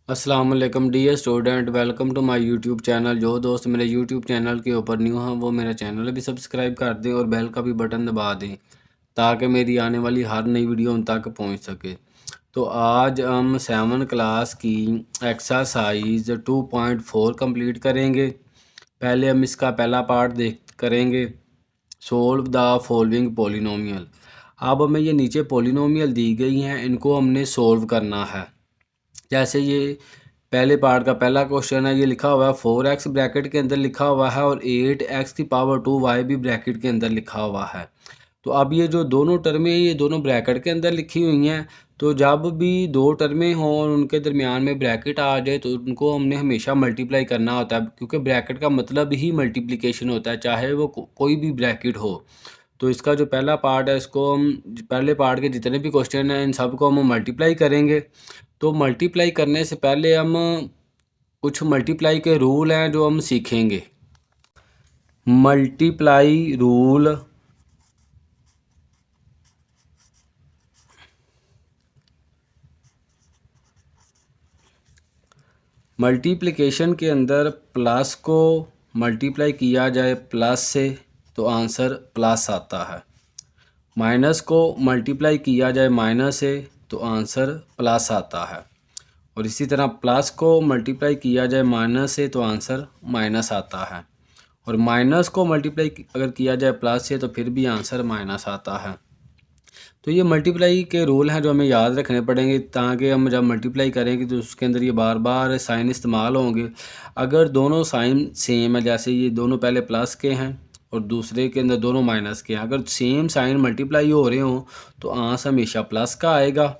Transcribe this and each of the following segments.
अस्सलाम वालेकुम dear student, welcome to my YouTube channel. जो दोस्त मेरे यूट्यूब चैनल के ऊपर न्यू हैं वो मेरा चैनल भी सब्सक्राइब कर दें और बेल का भी बटन दबा दें ताकि मेरी आने वाली हर नई वीडियो उन तक पहुंच सके। तो आज हम 7 क्लास की एक्सरसाइज 2.4 कंप्लीट करेंगे। पहले हम इसका पहला पार्ट देख करेंगे, सोल्व द फॉलोइंग पोलिनोमियल। अब हमें ये नीचे पोलिनोमियल दी गई हैं, इनको हमने सोल्व करना है। जैसे ये पहले पार्ट का पहला क्वेश्चन है, ये लिखा हुआ है 4x ब्रैकेट के अंदर लिखा हुआ है और 8x⁻2y भी ब्रैकेट के अंदर लिखा हुआ है। तो अब ये जो दोनों टर्में ये दोनों ब्रैकेट के अंदर लिखी हुई हैं, तो जब भी दो टर्में हों और उनके दरमियान में ब्रैकेट आ जाए तो उनको हमने हमेशा मल्टीप्लाई करना होता है, क्योंकि ब्रैकेट का मतलब ही मल्टीप्लिकेशन होता है, चाहे वो कोई भी ब्रैकेट हो। तो इसका जो पहला पार्ट है, इसको हम पहले पार्ट के जितने भी क्वेश्चन हैं इन सब को हम मल्टीप्लाई करेंगे। तो मल्टीप्लाई करने से पहले हम कुछ मल्टीप्लाई के रूल हैं जो हम सीखेंगे। मल्टीप्लाई रूल, मल्टीप्लिकेशन के अंदर प्लस को मल्टीप्लाई किया जाए प्लस से तो आंसर प्लस आता है, माइनस को मल्टीप्लाई किया जाए माइनस से तो आंसर प्लस आता है, और इसी तरह प्लस को मल्टीप्लाई किया जाए माइनस से तो आंसर माइनस आता है, और माइनस को मल्टीप्लाई अगर किया जाए प्लस से तो फिर भी आंसर माइनस आता है। तो ये मल्टीप्लाई के रूल हैं जो हमें याद रखने पड़ेंगे, ताकि हम जब मल्टीप्लाई करेंगे तो उसके अंदर ये बार बार साइन इस्तेमाल होंगे। अगर दोनों साइन सेम है, जैसे ये दोनों पहले प्लस के हैं और दूसरे के अंदर दोनों माइनस के हैं, अगर सेम साइन मल्टीप्लाई हो रहे हों तो आंसर हमेशा प्लस का आएगा।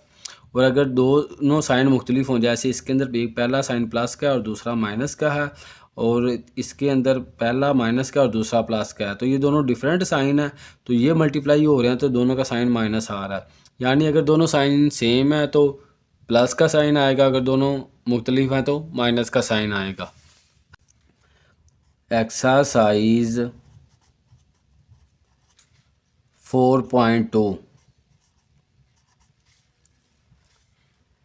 और अगर दोनों साइन मुख्तलिफ हों, जैसे इसके अंदर एक पहला साइन प्लस का है और दूसरा माइनस का है, और इसके अंदर पहला माइनस का और दूसरा प्लस का है, तो ये दोनों डिफरेंट साइन है, तो ये मल्टीप्लाई हो रहे हैं तो दोनों का साइन माइनस आ रहा है। यानी अगर दोनों साइन सेम है तो प्लस का साइन आएगा, अगर दोनों मुख्तलिफ हैं तो माइनस का साइन आएगा। एक्सरसाइज 4.2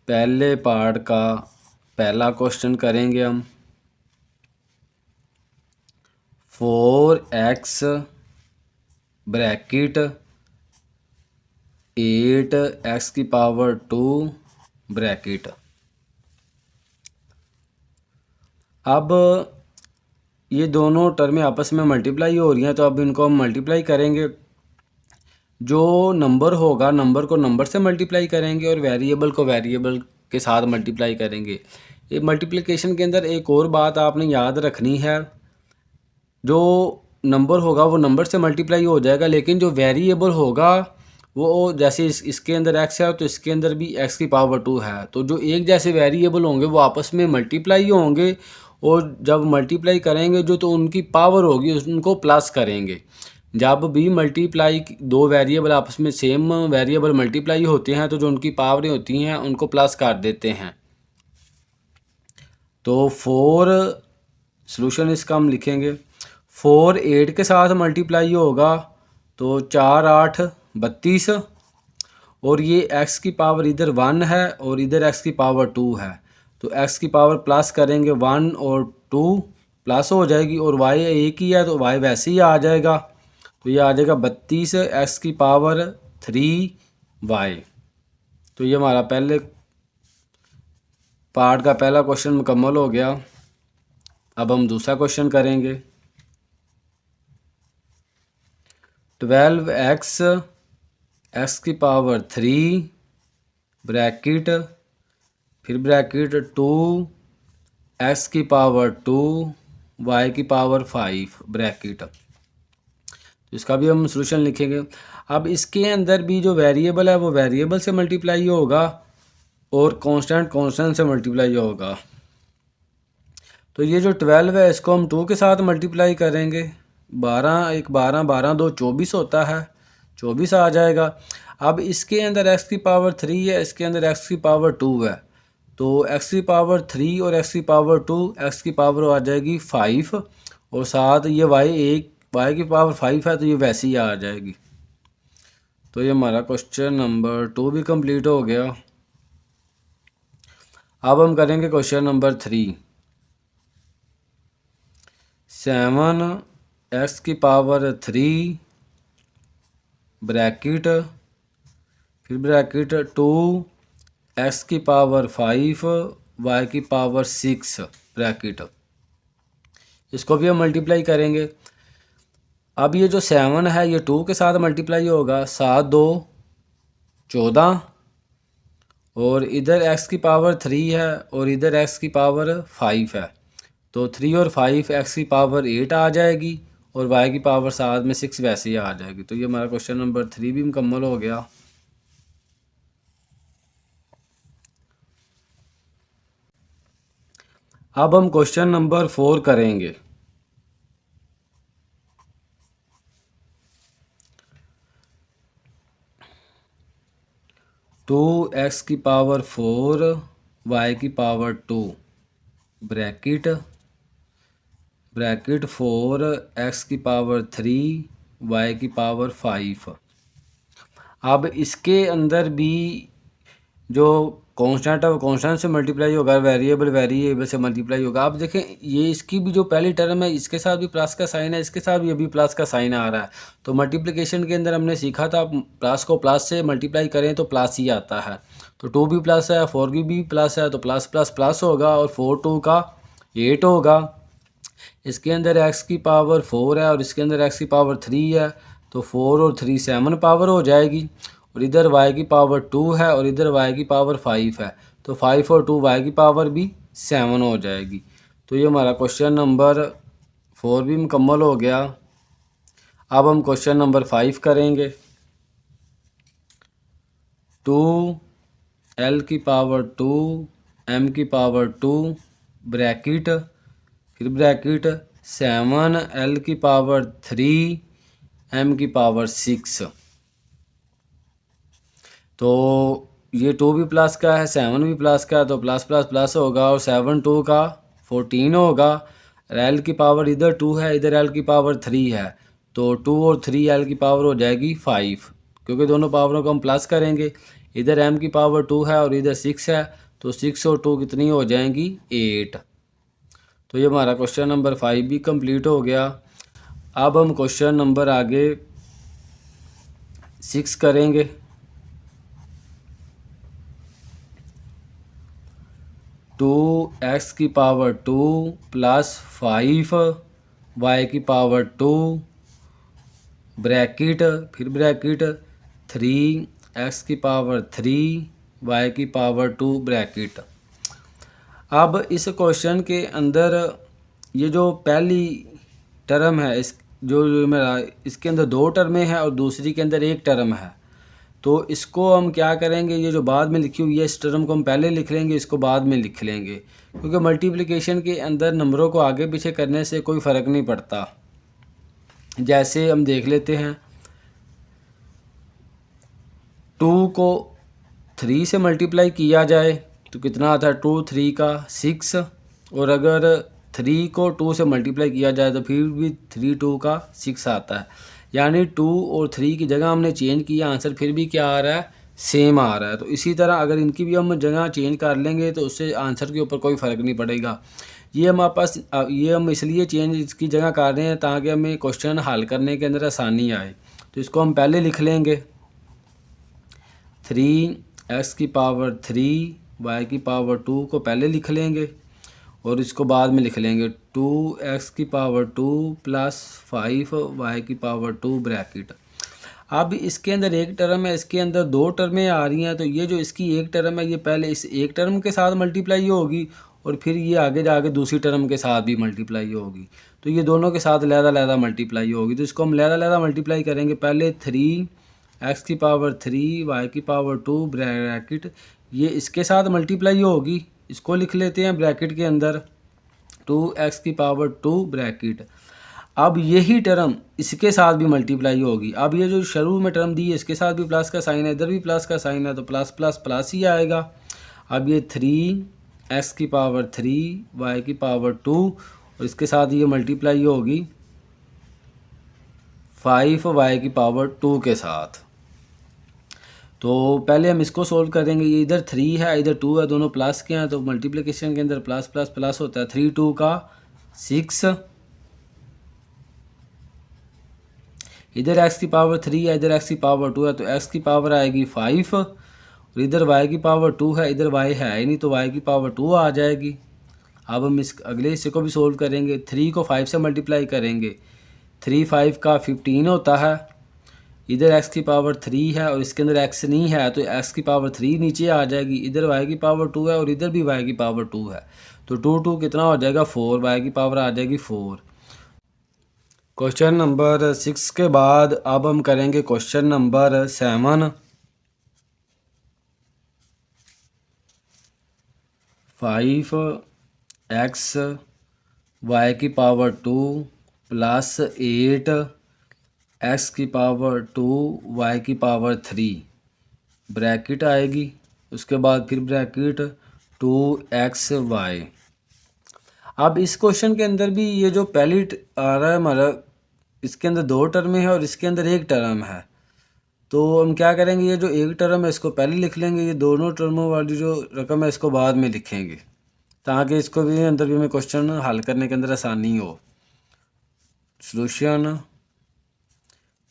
पहले पार्ट का पहला क्वेश्चन करेंगे हम। 4x bracket 8x⁻2 bracket. अब ये दोनों टर्में आपस में मल्टीप्लाई हो रही हैं, तो अब इनको हम मल्टीप्लाई करेंगे। जो नंबर होगा नंबर को नंबर से मल्टीप्लाई करेंगे और वेरिएबल को वेरिएबल के साथ मल्टीप्लाई करेंगे। ये मल्टीप्लिकेशन के अंदर एक और बात आपने याद रखनी है, जो नंबर होगा वो नंबर से मल्टीप्लाई हो जाएगा, लेकिन जो वेरिएबल होगा वो जैसे इसके अंदर x है तो इसके अंदर भी x⁻2 है, तो जो एक जैसे वेरिएबल होंगे वो आपस में मल्टीप्लाई होंगे, और जब मल्टीप्लाई करेंगे जो तो उनकी पावर होगी उनको प्लस करेंगे। जब भी मल्टीप्लाई दो वेरिएबल आपस में सेम वेरिएबल मल्टीप्लाई होते हैं तो जो उनकी पावरें होती हैं उनको प्लस कर देते हैं। तो 4 सोल्यूशन इसका हम लिखेंगे। 4 8 के साथ मल्टीप्लाई होगा तो 4 8 32, और ये x की पावर इधर 1 है और इधर x की पावर 2 है, तो x की पावर प्लस करेंगे 1 और 2 प्लस हो जाएगी, और y एक ही है तो y वैसे ही आ जाएगा, तो ये आ जाएगा 32 x⁻3y। तो ये हमारा पहले पार्ट का पहला क्वेश्चन मुकम्मल हो गया। अब हम दूसरा क्वेश्चन करेंगे। 12x x⁻3 ब्रैकेट फिर ब्रैकेट 2 x⁻2 y⁻5 ब्रैकेट। तो इसका भी हम सोल्यूशन लिखेंगे। अब इसके अंदर भी जो वेरिएबल है वो वेरिएबल से मल्टीप्लाई होगा और कांस्टेंट कांस्टेंट से मल्टीप्लाई होगा। तो ये जो 12 है इसको हम 2 के साथ मल्टीप्लाई करेंगे। 12 एक 12 12 2 24 होता है, 24 आ जाएगा। अब इसके अंदर x⁻3 है, इसके अंदर x⁻2 है, तो x⁻3 और x⁻2 x की पावर आ जाएगी 5, और साथ ये y की पावर 5 है तो ये वैसे ही आ जाएगी। तो ये हमारा क्वेश्चन नंबर 2 भी कंप्लीट हो गया। अब हम करेंगे क्वेश्चन नंबर 3। 7x³ ब्रैकेट, फिर ब्रैकेट 2x5 y6 ब्रैकेट, इसको भी हम मल्टीप्लाई करेंगे। अब ये जो 7 है ये 2 के साथ मल्टीप्लाई होगा, 7 2 14, और इधर x³ है और इधर x5 है, तो 3 और 5 x8 आ जाएगी और y7 में 6 वैसे ही आ जाएगी। तो ये हमारा क्वेश्चन नंबर 3 भी मुकम्मल हो गया। अब हम क्वेश्चन नंबर 4 करेंगे। Two x4 y2 bracket 4x3 y5। अब इसके अंदर भी जो कांस्टेंट है वो कांस्टेंट से मल्टीप्लाई होगा, वेरिएबल वेरिएबल से मल्टीप्लाई होगा। आप देखें ये इसकी भी जो पहली टर्म है इसके साथ भी प्लस का साइन है, इसके साथ भी अभी प्लस का साइन आ रहा है। तो मल्टीप्लिकेशन के अंदर हमने सीखा था प्लस को प्लस से मल्टीप्लाई करें तो प्लस ही आता है। तो 2 भी प्लस है, 4 भी प्लस है, तो प्लस प्लस प्लस होगा और 4 2 का 8 होगा। इसके अंदर x4 है और इसके अंदर x3 है, तो 4 और 3 7 पावर हो जाएगी, और इधर y2 है और इधर y5 है, तो 5 और 2 y भी 7 हो जाएगी। तो ये हमारा क्वेश्चन नंबर 4 भी मुकम्मल हो गया। अब हम क्वेश्चन नंबर 5 करेंगे। 2l2 m2 ब्रैकेट, फिर ब्रैकेट 7l3 m6। तो ये 2 भी प्लस का है, 7 भी प्लस का है, तो प्लस प्लस प्लस होगा और 7 2 का 14 होगा। l की पावर इधर 2 है, इधर l की पावर 3 है, तो 2 और 3 l की पावर हो जाएगी 5, क्योंकि दोनों पावरों को हम प्लस करेंगे। इधर m की पावर 2 है और इधर 6 है, तो 6 और 2 कितनी हो जाएंगी 8। तो ये हमारा क्वेश्चन नंबर 5 भी कंप्लीट हो गया। अब हम क्वेश्चन नंबर आगे 6 करेंगे। 2x2 प्लस 5 y2 ब्रैकेट, फिर ब्रैकेट 3x3 y2 ब्रैकेट। अब इस क्वेश्चन के अंदर ये जो पहली टर्म है इस जो मेरा इसके अंदर 2 टर्में हैं और दूसरी के अंदर 1 टर्म है, तो इसको हम क्या करेंगे, ये जो बाद में लिखी हुई है इस टर्म को हम पहले लिख लेंगे, इसको बाद में लिख लेंगे, क्योंकि मल्टीप्लिकेशन के अंदर नंबरों को आगे पीछे करने से कोई फ़र्क नहीं पड़ता। जैसे हम देख लेते हैं 2 को 3 से मल्टीप्लाई किया जाए तो कितना आता है 2 3 का 6, और अगर 3 को 2 से मल्टीप्लाई किया जाए तो फिर भी 3 2 का 6 आता है। यानी 2 और 3 की जगह हमने चेंज किया, आंसर फिर भी क्या आ रहा है सेम आ रहा है। तो इसी तरह अगर इनकी भी हम जगह चेंज कर लेंगे तो उससे आंसर के ऊपर कोई फ़र्क नहीं पड़ेगा। ये हमारे पास ये हम इसलिए चेंज इसकी जगह कर रहे हैं ताकि हमें क्वेश्चन हल करने के अंदर आसानी आए। तो इसको हम पहले लिख लेंगे 3x3 y2 को पहले लिख लेंगे और इसको बाद में लिख लेंगे 2x2 प्लस 5 y2 ब्रैकेट। अब इसके अंदर 1 टर्म है, इसके अंदर 2 टर्में आ रही हैं, तो ये जो इसकी 1 टर्म है ये पहले इस 1 टर्म के साथ मल्टीप्लाई होगी और फिर ये आगे जाके दूसरी टर्म के साथ भी मल्टीप्लाई होगी, तो ये दोनों के साथ लहदा मल्टीप्लाई होगी। तो इसको हम लहदा मल्टीप्लाई करेंगे। पहले 3x3 y2 ब्रैकेट, ये इसके साथ मल्टीप्लाई होगी, इसको लिख लेते हैं ब्रैकेट के अंदर 2x2 ब्रैकेट। अब यही टर्म इसके साथ भी मल्टीप्लाई होगी। अब ये जो शुरू में टर्म दी है इसके साथ भी प्लस का साइन है, इधर भी प्लस का साइन है, तो प्लस प्लस प्लस ही आएगा। अब ये 3x3 y2 और इसके साथ ये मल्टीप्लाई होगी 5 y2 के साथ। तो पहले हम इसको सोल्व करेंगे। ये इधर 3 है इधर 2 है, दोनों प्लस के हैं, तो मल्टीप्लिकेशन के अंदर प्लस प्लस प्लस होता है। 3 2 का 6, इधर x की पावर 3 है इधर x की पावर 2 है, तो x की पावर आएगी 5, और इधर y की पावर 2 है, इधर y है ही नहीं तो y की पावर 2 आ जाएगी। अब हम इस अगले हिस्से को भी सोल्व करेंगे। 3 को 5 से मल्टीप्लाई करेंगे, 3 5 का 15 होता है। इधर x की पावर 3 है और इसके अंदर x नहीं है, तो x की पावर 3 नीचे आ जाएगी। इधर y की पावर 2 है और इधर भी y की पावर 2 है, तो 2 2 कितना हो जाएगा 4, y की पावर आ जाएगी 4। क्वेश्चन नंबर 6 के बाद अब हम करेंगे क्वेश्चन नंबर 7। 5x y की पावर 2 प्लस 8 x की पावर 2 y की पावर 3 ब्रैकेट आएगी, उसके बाद फिर ब्रैकेट 2xy। अब इस क्वेश्चन के अंदर भी ये जो पहली आ रहा है हमारा, इसके अंदर 2 टर्म है और इसके अंदर 1 टर्म है। तो हम क्या करेंगे, ये जो 1 टर्म है इसको पहले लिख लेंगे, ये दोनों टर्मों वाली जो रकम है इसको बाद में लिखेंगे, ताकि इसको भी अंदर भी हमें क्वेश्चन हल करने के अंदर आसानी हो। सोल्यूशन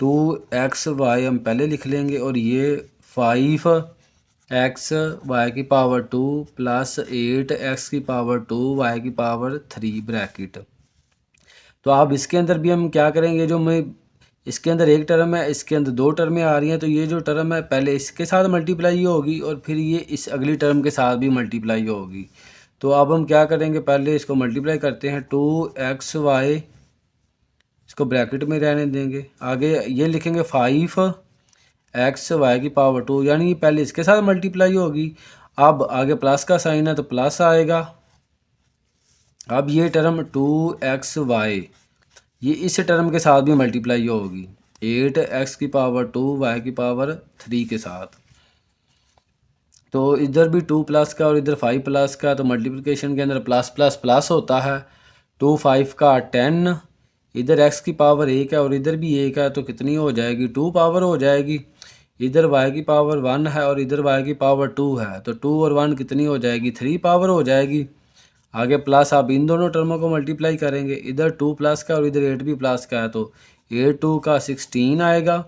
2xy हम पहले लिख लेंगे और ये 5x y की पावर 2 प्लस 8x की पावर 2 y की पावर 3 ब्रैकेट। तो अब इसके अंदर भी हम क्या करेंगे, जो मैं इसके अंदर 1 टर्म है इसके अंदर 2 टर्में आ रही हैं, तो ये जो टर्म है पहले इसके साथ मल्टीप्लाई होगी और फिर ये इस अगली टर्म के साथ भी मल्टीप्लाई होगी। तो अब हम क्या करेंगे, पहले इसको मल्टीप्लाई करते हैं। 2xy इसको ब्रैकेट में रहने देंगे, आगे ये लिखेंगे 5x y की पावर 2, यानी पहले इसके साथ मल्टीप्लाई होगी, अब आगे प्लस का साइन है तो प्लस आएगा। अब ये टर्म 2xy ये इस टर्म के साथ भी मल्टीप्लाई होगी, 8x की पावर 2 y की पावर 3 के साथ। तो इधर भी 2 प्लस का और इधर 5 प्लस का, तो मल्टीप्लिकेशन के अंदर प्लस प्लस प्लस होता है। 2 5 का 10, इधर x की पावर 1 है और इधर भी 1 है, तो कितनी हो जाएगी 2 पावर हो जाएगी। इधर y की पावर 1 है और इधर y की पावर 2 है, तो 2 और 1 कितनी हो जाएगी 3 पावर हो जाएगी। आगे प्लस आप इन दोनों टर्मों को मल्टीप्लाई करेंगे, इधर 2 प्लस का और इधर 8 भी प्लस का है, तो 8 2 का 16 आएगा।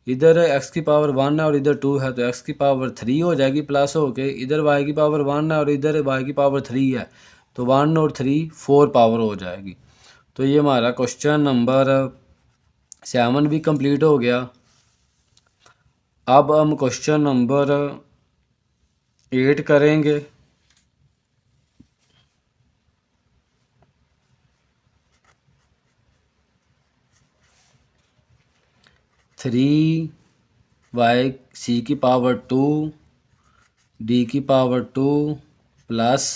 इधर x की पावर 1 है और इधर 2 है, तो x की पावर 3 हो जाएगी प्लस हो के। इधर y की पावर 1 है और इधर y की पावर 3 है, तो 1 और 3 4 पावर हो जाएगी। तो ये हमारा क्वेश्चन नंबर 7 भी कंप्लीट हो गया। अब हम क्वेश्चन नंबर 8 करेंगे। थ्री वाई सी की पावर 2 डी की पावर 2 प्लस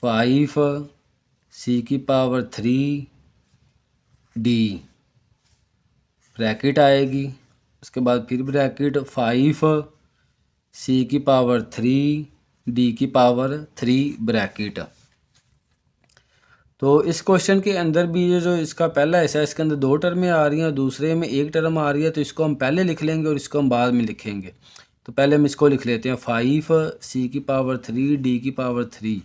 5 सी की पावर 3 डी ब्रैकेट आएगी, उसके बाद फिर ब्रैकेट 5 सी की पावर 3 डी की पावर 3 ब्रैकेट। तो इस क्वेश्चन के अंदर भी ये जो इसका पहला हिस्सा है इसके अंदर 2 टर्में आ रही हैं, दूसरे में 1 टर्म आ रही है, तो इसको हम पहले लिख लेंगे और इसको हम बाद में लिखेंगे। तो पहले हम इसको लिख लेते हैं 5 सी की पावर 3 डी की पावर 3।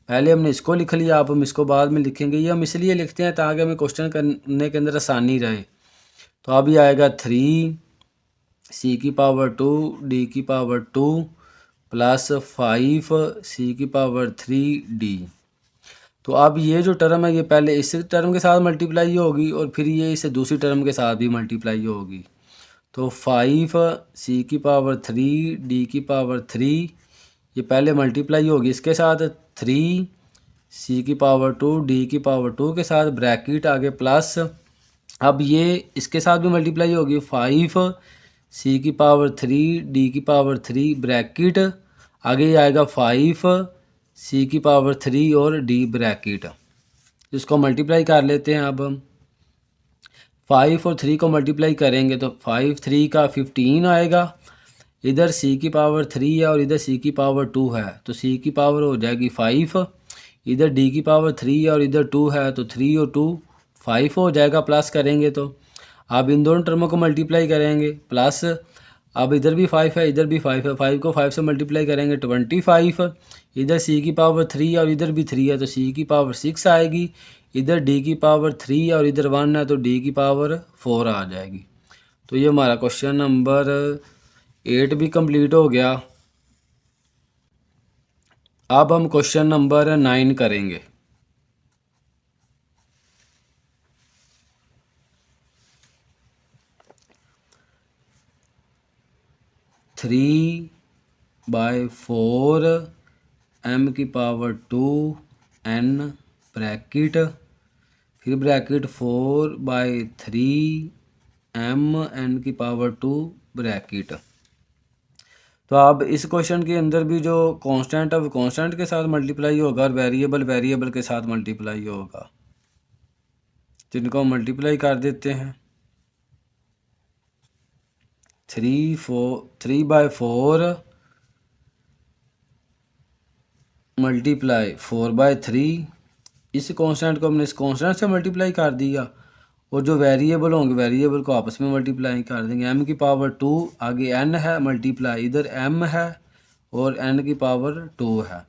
पहले हमने इसको लिख लिया, अब हम इसको बाद में लिखेंगे। ये हम इसलिए लिखते हैं ताकि हमें क्वेश्चन करने के अंदर आसानी रहे। तो अब ये आएगा 3 सी की पावर 2 डी की पावर 2 प्लस 5 सी की पावर 3 डी। तो अब ये जो टर्म है ये पहले इस टर्म के साथ मल्टीप्लाई होगी और फिर ये इसे दूसरी टर्म के साथ भी मल्टीप्लाई होगी। तो 5 सी की पावर 3 डी की पावर 3 ये पहले मल्टीप्लाई होगी इसके साथ, 3 सी की पावर 2 डी की पावर 2 के साथ ब्रैकेट आगे प्लस, अब ये इसके साथ भी मल्टीप्लाई होगी 5 सी की पावर 3 डी की पावर 3 ब्रैकेट आगे आएगा 5 सी की पावर 3 और डी ब्रैकेट। इसको मल्टीप्लाई कर लेते हैं। अब हम 5 और 3 को मल्टीप्लाई करेंगे तो 5 3 का 15 आएगा। इधर सी की पावर 3 है और इधर सी की पावर 2 है, तो सी की पावर हो जाएगी 5। इधर डी की पावर 3 है और इधर 2 है, तो 3 और 2 5 हो जाएगा प्लस करेंगे। तो अब इन दोनों टर्मों को मल्टीप्लाई करेंगे प्लस, अब इधर भी 5 है, इधर भी 5 है, 5 को 5 से मल्टीप्लाई करेंगे 25, इधर c की पावर 3 और इधर भी 3 है तो c की पावर 6 आएगी, इधर d की पावर 3 और इधर 1 है तो d की पावर 4 आ जाएगी। तो ये हमारा क्वेश्चन नंबर 8 भी कंप्लीट हो गया। अब हम क्वेश्चन नंबर 9 करेंगे। थ्री बाय 4 m की पावर 2 n ब्रैकेट, फिर ब्रैकेट 4/3 m n की पावर 2 ब्रैकेट। तो अब इस क्वेश्चन के अंदर भी जो कांस्टेंट है वो कांस्टेंट के साथ मल्टीप्लाई होगा और वेरिएबल वेरिएबल के साथ मल्टीप्लाई होगा, जिनको हम मल्टीप्लाई कर देते हैं। 3/4 मल्टीप्लाई 4/3, इस कांस्टेंट को हमने इस कांस्टेंट से मल्टीप्लाई कर दिया और जो वेरिएबल होंगे वेरिएबल को आपस में मल्टीप्लाई कर देंगे। m की पावर 2 आगे n है मल्टीप्लाई इधर m है और n की पावर 2 है।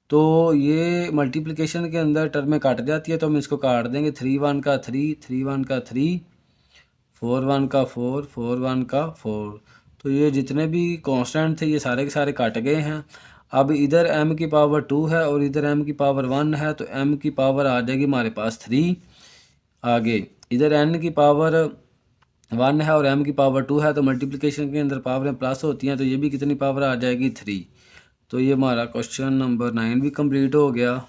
तो ये मल्टीप्लिकेशन के अंदर टर्में काट जाती है तो हम इसको काट देंगे। 3 1 का 3, 3 1 का 3, 4 1 का 4, 4 1 का 4। तो ये जितने भी कांस्टेंट थे ये सारे के सारे काट गए हैं। अब इधर m की पावर 2 है और इधर m की पावर 1 है तो m की पावर आ जाएगी हमारे पास 3। आगे इधर n की पावर 1 है और m की पावर 2 है तो मल्टीप्लिकेशन के अंदर पावरें प्लस होती हैं तो ये भी कितनी पावर आ जाएगी 3। तो ये हमारा क्वेश्चन नंबर 9 भी कंप्लीट हो गया।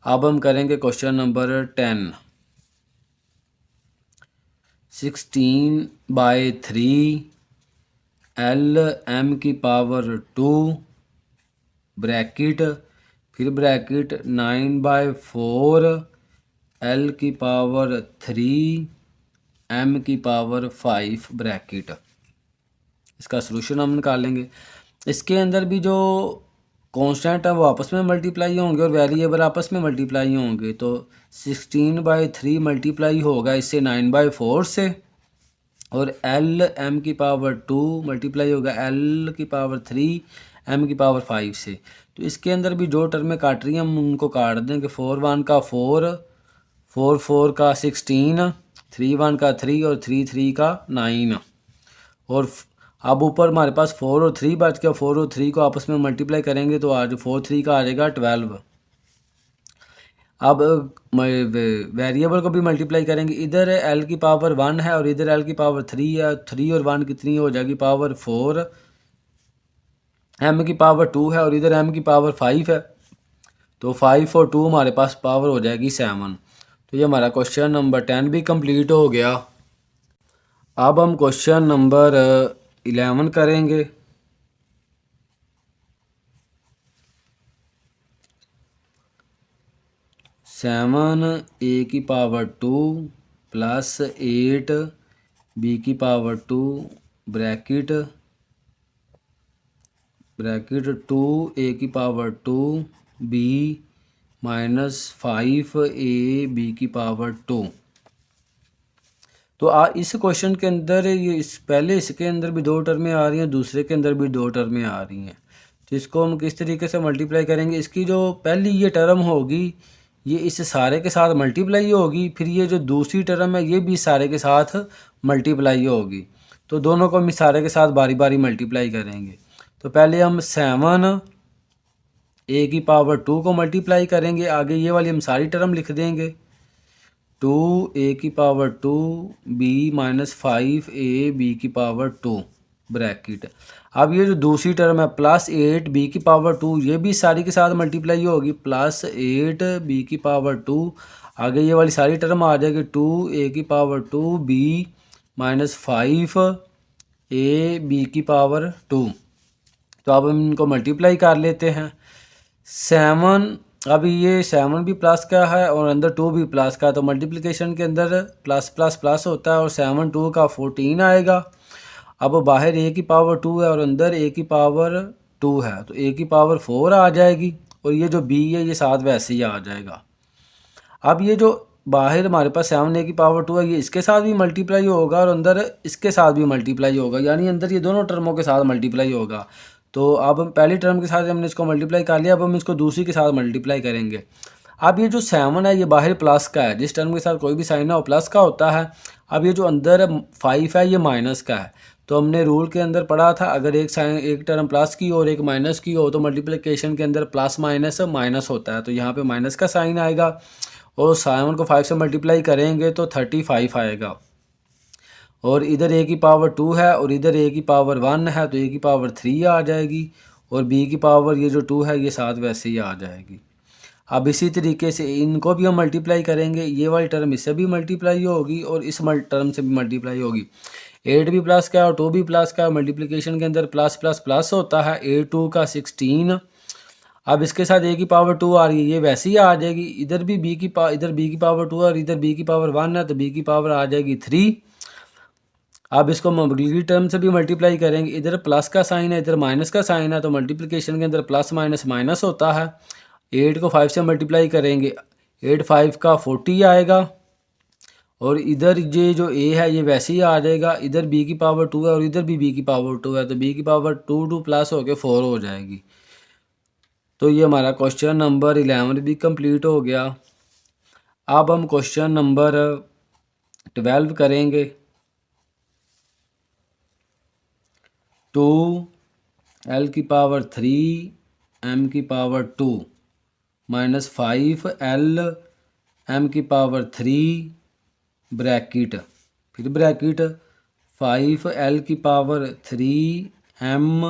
अब हम करेंगे क्वेश्चन नंबर 10। 16/3 l m की पावर 2 ब्रैकेट, फिर ब्रैकेट 9/4 l की पावर 3 m की पावर 5 ब्रैकेट। इसका सलूशन हम निकालेंगे। इसके अंदर भी जो कांस्टेंट है वो आपस में मल्टीप्लाई होंगे और वेरिएबल आपस में मल्टीप्लाई होंगे। तो 16/3 मल्टीप्लाई होगा इससे 9/4 से और l m की पावर 2 मल्टीप्लाई होगा l की पावर 3 m की पावर 5 से। तो इसके अंदर भी जो टर्में काट रही हैं हम उनको काट देंगे। 4 1 का 4, 4 4 का 16, 3 1 का 3 और 3 3 का 9। और अब ऊपर हमारे पास 4 और 3 बच गया। 4 और 3 को आपस में मल्टीप्लाई करेंगे तो आज 4 3 का आ जाएगा 12। अब वेरिएबल को भी मल्टीप्लाई करेंगे। इधर l की पावर 1 है और इधर l की पावर 3 है। 3 और 1 कितनी हो जाएगी पावर 4। m की पावर 2 है और इधर m की पावर 5 है तो 5 और 2 हमारे पास पावर हो जाएगी 7। तो ये हमारा क्वेश्चन नंबर 10 भी कंप्लीट हो गया। अब हम क्वेश्चन नंबर 11 करेंगे। 7 a की पावर 2 प्लस 8 b की पावर 2 ब्रैकेट 2 a की power 2 b minus 5 a b की पावर 2। तो इस क्वेश्चन के अंदर ये पहले इसके अंदर भी 2 टर्में आ रही हैं, दूसरे के अंदर भी 2 टर्में आ रही हैं। तो इसको हम किस तरीके से मल्टीप्लाई करेंगे। इसकी जो पहली ये टर्म होगी ये इस सारे के साथ मल्टीप्लाई होगी, फिर ये जो दूसरी टर्म है ये भी सारे के साथ मल्टीप्लाई होगी। तो दोनों को हम इस सारे के साथ बारी बारी मल्टीप्लाई करेंगे। तो पहले हम 7 a की पावर 2 को मल्टीप्लाई करेंगे। आगे ये वाली हम सारी टर्म लिख देंगे। 2 a की power 2 b minus 5 a b की पावर 2 ब्रैकेट। अब ये जो दूसरी टर्म है प्लस 8 b की पावर 2 ये भी सारी के साथ मल्टीप्लाई होगी। प्लस 8 b की पावर 2 आगे ये वाली सारी टर्म आ जाएगी। 2 a की power 2 b minus 5 a b की पावर 2। तो अब हम इनको मल्टीप्लाई कर लेते हैं। 7 अभी ये 7 भी प्लस का है और अंदर 2 भी प्लस का है तो मल्टीप्लिकेशन के अंदर प्लस प्लस प्लस होता है और 7 2 का 14 आएगा। अब बाहर a की पावर 2 है और अंदर a की पावर 2 है तो a की पावर 4 आ जाएगी और ये जो b है ये साथ वैसे ही आ जाएगा। अब ये जो बाहर हमारे पास 7a की पावर 2 है, ये इसके साथ भी मल्टीप्लाई होगा और अंदर इसके साथ भी मल्टीप्लाई होगा, यानी अंदर ये दोनों टर्मों के साथ मल्टीप्लाई होगा। तो अब हम पहली टर्म के साथ हमने इसको मल्टीप्लाई कर लिया, अब हम इसको दूसरी के साथ मल्टीप्लाई करेंगे। अब ये जो 7 है ये बाहर प्लस का है, जिस टर्म के साथ कोई भी साइन है वो प्लस का होता है। अब ये जो अंदर 5 है ये माइनस का है। तो हमने रूल के अंदर पढ़ा था, अगर एक टर्म प्लस की और एक माइनस की हो तो मल्टीप्लिकेशन के अंदर प्लस माइनस माइनस होता है। तो यहाँ पे माइनस का साइन आएगा और 7 को 5 से मल्टीप्लाई करेंगे तो 35 आएगा। और इधर a की पावर 2 है और इधर a की पावर 1 है, तो a की पावर 3 आ जाएगी और b की पावर ये जो 2 है ये साथ वैसे ही आ जाएगी। अब इसी तरीके से इनको भी हम मल्टीप्लाई करेंगे, ये वाली टर्म इससे भी मल्टीप्लाई होगी और इस टर्म से भी मल्टीप्लाई होगी। 8 भी प्लस का और 2 भी प्लस का, मल्टीप्लिकेशन के अंदर प्लस प्लस प्लस होता है। 8 का 16। अब इसके साथ a की पावर 2 आ रही है, ये वैसे ही आ जाएगी। इधर भी इधर b की पावर 2 और इधर b की पावर 1 है, तो b की पावर आ जाएगी 3। अब इसको हम अगली टर्म से भी मल्टीप्लाई करेंगे, इधर प्लस का साइन है इधर माइनस का साइन है, तो मल्टीप्लिकेशन के अंदर प्लस माइनस माइनस होता है। 8 को 5 से मल्टीप्लाई करेंगे, 8 5 का 40 आएगा और इधर ये जो a है ये वैसे ही आ जाएगा। इधर b की पावर 2 है और इधर भी b की पावर 2 है, तो b की पावर 2 प्लस होकर 4 हो जाएगी। तो ये हमारा क्वेश्चन नंबर 11 भी कंप्लीट हो गया। अब हम क्वेश्चन नंबर 12 करेंगे। 2 l की पावर 3 m की पावर 2 माइनस 5 l m की पावर 3 ब्रैकेट, फिर ब्रैकेट 5 l की power 3 m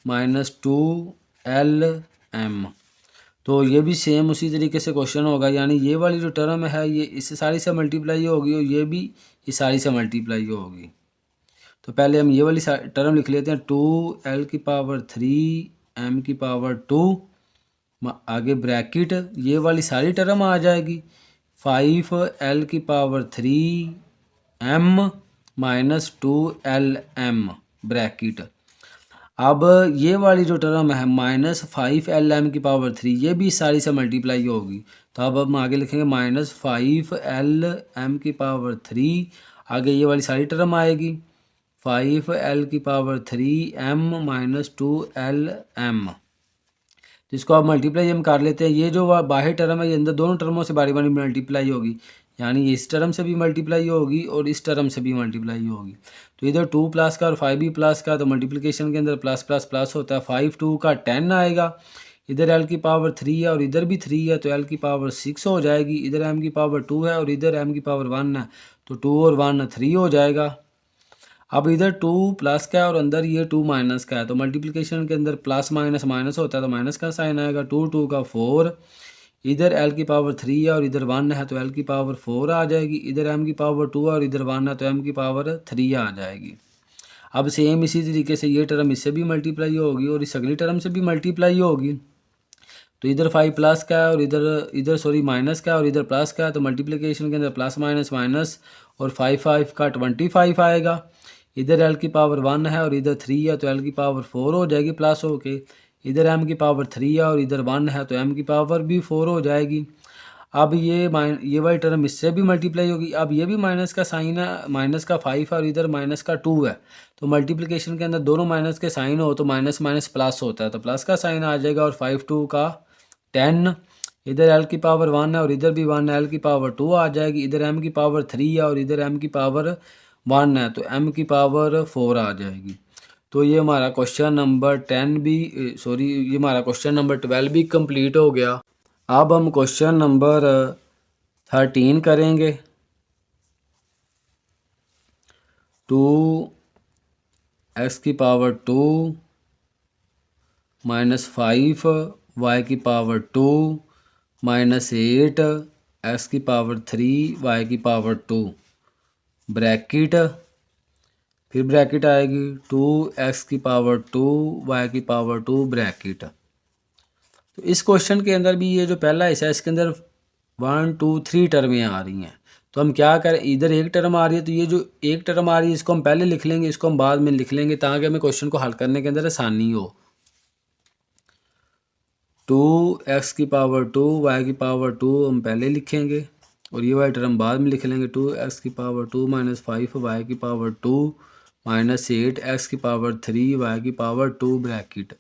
minus 2 l m। तो ये भी सेम उसी तरीके से क्वेश्चन होगा, यानी ये वाली जो टर्म है ये इस सारी से मल्टीप्लाई होगी और ये भी इस सारी से मल्टीप्लाई होगी। तो पहले हम ये वाली टर्म लिख लेते हैं, 2 l की पावर 3 m की पावर 2 आगे ब्रैकेट, ये वाली सारी टर्म आ जाएगी 5 l की power 3 m minus 2 l m bracket. अब ये वाली जो टर्म है माइनस 5 l m की पावर 3 ये भी सारी से मल्टीप्लाई होगी। तो अब हम आगे लिखेंगे माइनस 5 l m की पावर 3, आगे ये वाली सारी टर्म आएगी 5 l की power 3 m minus 2 l m। जिसको आप मल्टीप्लाई हम कर लेते हैं, ये जो बाहर टर्म है ये अंदर दोनों टर्मों से बारी बारी मल्टीप्लाई होगी, यानी इस टर्म से भी मल्टीप्लाई होगी और इस टर्म से भी मल्टीप्लाई होगी। तो इधर 2 प्लस का और 5 भी प्लस का, तो मल्टीप्लिकेशन के अंदर प्लस प्लस प्लस होता है। 5 2 का 10 आएगा, इधर l की पावर 3 है और इधर भी 3 है, तो l की पावर 6 हो जाएगी। इधर m की पावर 2 है और इधर m की पावर 1 है, तो 2 और 1 3 हो जाएगा। अब इधर 2 प्लस का है और अंदर ये 2 माइनस का है, तो मल्टीप्लिकेशन के अंदर प्लस माइनस माइनस होता है, तो माइनस का साइन आएगा। 2 2 का 4, इधर l की पावर 3 है और इधर 1 है, तो l की पावर 4 आ जाएगी। इधर m की पावर 2 है और इधर 1 है, तो m की पावर 3 आ जाएगी। अब सेम इसी तरीके से ये टर्म इससे भी मल्टीप्लाई होगी और इस अगली टर्म से भी मल्टीप्लाई होगी। तो इधर 5 प्लस का है और इधर सॉरी माइनस का है और इधर प्लस का है, तो मल्टीप्लिकेशन के अंदर प्लस माइनस माइनस और 5 5 का 25 आएगा। इधर l की पावर 1 है और इधर 3 है, तो l की पावर 4 हो जाएगी प्लस होके। इधर m की पावर 3 है और इधर 1 है, तो m की पावर भी 4 हो जाएगी। अब ये वाली टर्म इससे भी मल्टीप्लाई होगी। अब ये भी माइनस का साइन है, माइनस का 5 है और इधर माइनस का 2 है, तो मल्टीप्लिकेशन के अंदर दोनों माइनस के साइन हो तो माइनस माइनस प्लस होता है, तो प्लस का साइन आ जाएगा। और 5 2 का 10, इधर l की पावर 1 है और इधर भी 1 है, l की पावर 2 आ जाएगी। इधर m की पावर 3 है और इधर m की पावर 1 है, तो m की पावर 4 आ जाएगी। तो ये हमारा क्वेश्चन नंबर 10 भी ये हमारा क्वेश्चन नंबर 12 भी कंप्लीट हो गया। अब हम क्वेश्चन नंबर 13 करेंगे। 2 x की पावर 2 माइनस 5 y की पावर 2 माइनस 8 x की पावर 3 y की पावर 2 ब्रैकेट, फिर ब्रैकेट आएगी 2x की पावर 2 y की पावर 2 ब्रैकेट। तो इस क्वेश्चन के अंदर भी ये जो पहला हिस्सा है इसके अंदर 1 2 3 टर्में आ रही हैं। तो हम क्या करें, इधर एक टर्म आ रही है, तो ये जो एक टर्म आ रही है इसको हम पहले लिख लेंगे, इसको हम बाद में लिख लेंगे ताकि हमें क्वेश्चन को हल करने के अंदर आसानी हो। 2x की पावर 2 y की पावर 2 हम पहले लिखेंगे और ये वाली टर्म बाद में लिख लेंगे 2x की पावर 2 माइनस 5 वाई की पावर 2 माइनस 8x की पावर 3 वाई की पावर 2 ब्रैकेट।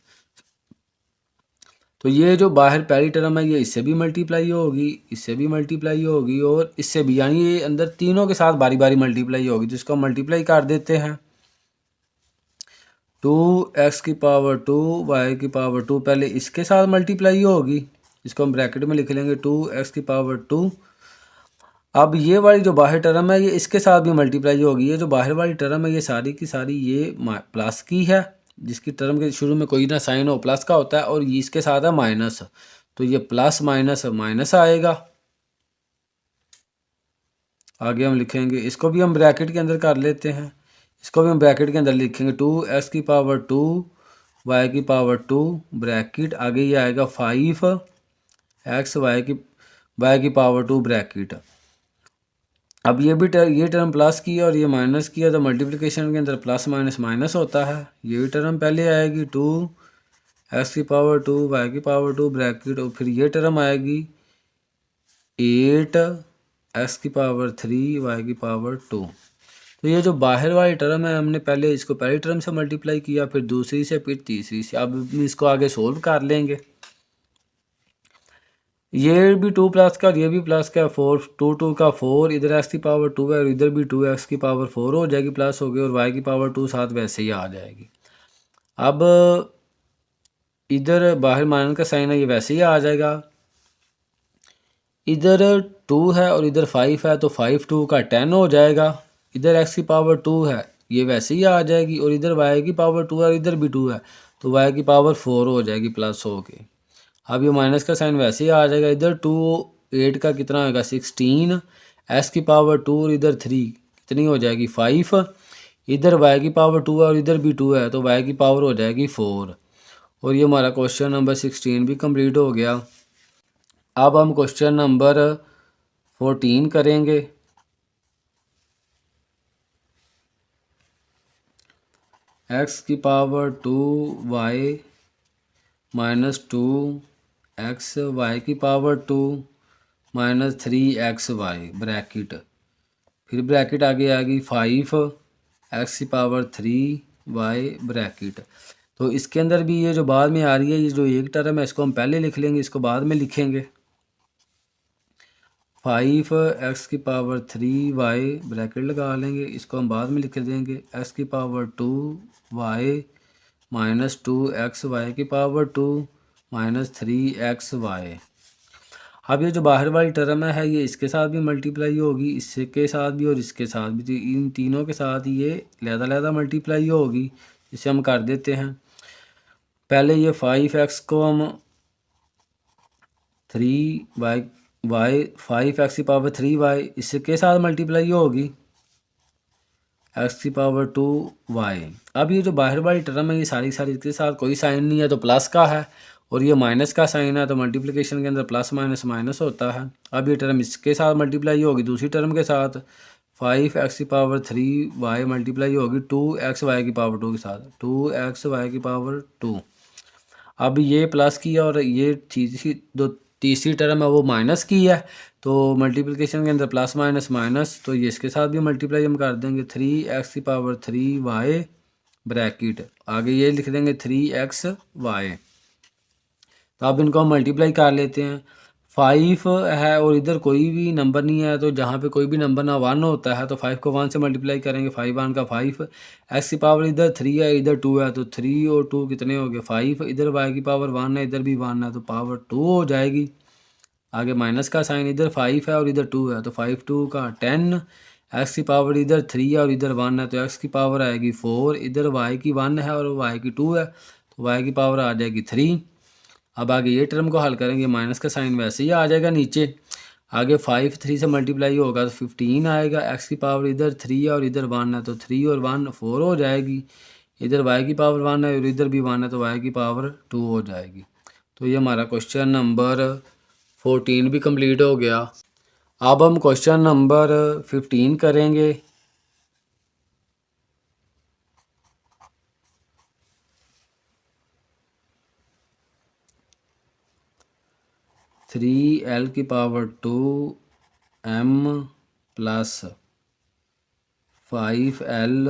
तो ये जो बाहर पहली टर्म है ये इससे भी मल्टीप्लाई होगी, इससे भी मल्टीप्लाई होगी और इससे भी, यानी ये अंदर तीनों के साथ बारी बारी मल्टीप्लाई होगी, जिसको मल्टीप्लाई कर देते हैं। 2x की पावर 2 वाई की पावर 2 पहले इसके साथ मल्टीप्लाई होगी, इसको हम ब्रैकेट में लिख लेंगे 2x की पावर 2। अब ये वाली जो बाहर टर्म है ये इसके साथ भी मल्टीप्लाई होगी। ये जो बाहर वाली टर्म है ये सारी की सारी ये प्लस की है, जिसकी टर्म के शुरू में कोई ना साइन हो प्लस का होता है, और ये इसके साथ है माइनस, तो ये प्लस माइनस माइनस आएगा। आगे हम लिखेंगे, इसको भी हम ब्रैकेट के अंदर कर लेते हैं, इसको भी हम ब्रैकेट के अंदर लिखेंगे 2x की पावर 2 वाई की पावर 2 ब्रैकेट, आगे ये आएगा 5x वाई की पावर 2 ब्रैकेट। अब ये भी ये टर्म प्लस की है और ये माइनस की है, तो मल्टीप्लिकेशन के अंदर प्लस माइनस माइनस होता है। ये भी टर्म पहले आएगी 2x की पावर 2 वाई की पावर 2 ब्रैकेट, और फिर ये टर्म आएगी 8x की पावर 3 वाई की पावर 2। तो ये जो बाहर वाली टर्म है हमने पहले इसको पहली टर्म से मल्टीप्लाई किया, फिर दूसरी से, फिर तीसरी से। अब इसको आगे सोल्व कर लेंगे। ये भी 2 प्लस का और ये भी प्लस का, 4 2 का 4, इधर x की पावर 2 है और इधर भी 2x की पावर 4 हो जाएगी, प्लस हो गई, और y की पावर 2 साथ वैसे ही आ जाएगी। अब इधर बाहर माइनस का साइन है ये वैसे ही आ जाएगा। इधर 2 है और इधर 5 है, तो 5 2 का 10 हो जाएगा। इधर x की पावर 2 है ये वैसे ही आ जाएगी, और इधर y की पावर 2 है और इधर भी 2 है, तो y की पावर 4 हो जाएगी प्लस हो के। अब ये माइनस का साइन वैसे ही आ जाएगा। इधर 2 8 का कितना होगा 16, x की पावर 2 और इधर 3 कितनी हो जाएगी 5, इधर y की पावर 2 है और इधर भी 2 है, तो y की पावर हो जाएगी 4। और ये हमारा क्वेश्चन नंबर 16 भी कंप्लीट हो गया। अब हम क्वेश्चन नंबर 14 करेंगे। x की power 2 y minus 2 x y की पावर 2 माइनस 3xy ब्रैकेट, फिर ब्रैकेट आगे आ गई 5x की पावर 3y ब्रैकेट। तो इसके अंदर भी ये जो बाद में आ रही है, ये जो एक टर्म है इसको हम पहले लिख लेंगे, इसको बाद में लिखेंगे। 5x की पावर 3y ब्रैकेट लगा लेंगे, इसको हम बाद में लिख देंगे। x की पावर 2y माइनस 2xy की पावर 2 माइनस 3xy। अब ये जो बाहर वाली टर्म है ये इसके साथ भी मल्टीप्लाई होगी, इसके साथ भी और इसके साथ भी, तो इन तीनों के साथ ये लहदा मल्टीप्लाई होगी। इसे हम कर देते हैं। पहले ये 5x को हम 3y 5x की पावर 3y इसके साथ मल्टीप्लाई होगी, x की पावर 2y। अब ये जो बाहर वाली टर्म है ये सारी इसके साथ कोई साइन नहीं है, तो प्लस का है, और ये माइनस का साइन है, तो मल्टीप्लिकेशन के अंदर प्लस माइनस माइनस होता है। अब ये टर्म इसके साथ मल्टीप्लाई होगी दूसरी टर्म के साथ, 5x की पावर 3y मल्टीप्लाई होगी 2xy की पावर 2 के साथ, 2xy की पावर 2। अब ये प्लस की है और ये तीसरी टर्म है वो माइनस की है, तो मल्टीप्लिकेशन के अंदर प्लस माइनस माइनस, तो ये इसके साथ भी मल्टीप्लाई हम कर देंगे 3x की पावर 3y ब्रैकेट, आगे ये लिख देंगे 3xy। तो अब इनको हम मल्टीप्लाई कर लेते हैं। 5 है और इधर कोई भी नंबर नहीं है, तो जहाँ पे कोई भी नंबर ना 1 होता है तो 5 को 1 से मल्टीप्लाई करेंगे, 5 1 का 5। x की पावर इधर 3 है इधर 2 है, तो 3 और 2 कितने हो गए 5। इधर y की पावर 1 है इधर भी 1 है, तो पावर 2 हो जाएगी। आगे माइनस का साइन, इधर 5 है और इधर 2 है, तो 5 2 का 10। x की पावर इधर 3 है और इधर 1 है, तो x की पावर आएगी 4। इधर y की 1 है और y की 2 है, तो y की पावर आ जाएगी 3। अब आगे ये टर्म को हल करेंगे, माइनस का साइन वैसे ही आ जाएगा नीचे। आगे 5 3 से मल्टीप्लाई होगा तो 15 आएगा। x की पावर इधर 3 है और इधर 1 है, तो 3 और 1 4 हो जाएगी। इधर y की पावर 1 है और इधर भी 1 है, तो y की पावर 2 हो जाएगी। तो ये हमारा क्वेश्चन नंबर 14 भी कंप्लीट हो गया। अब हम क्वेश्चन नंबर 15 करेंगे। 3l की power 2 M plus 5L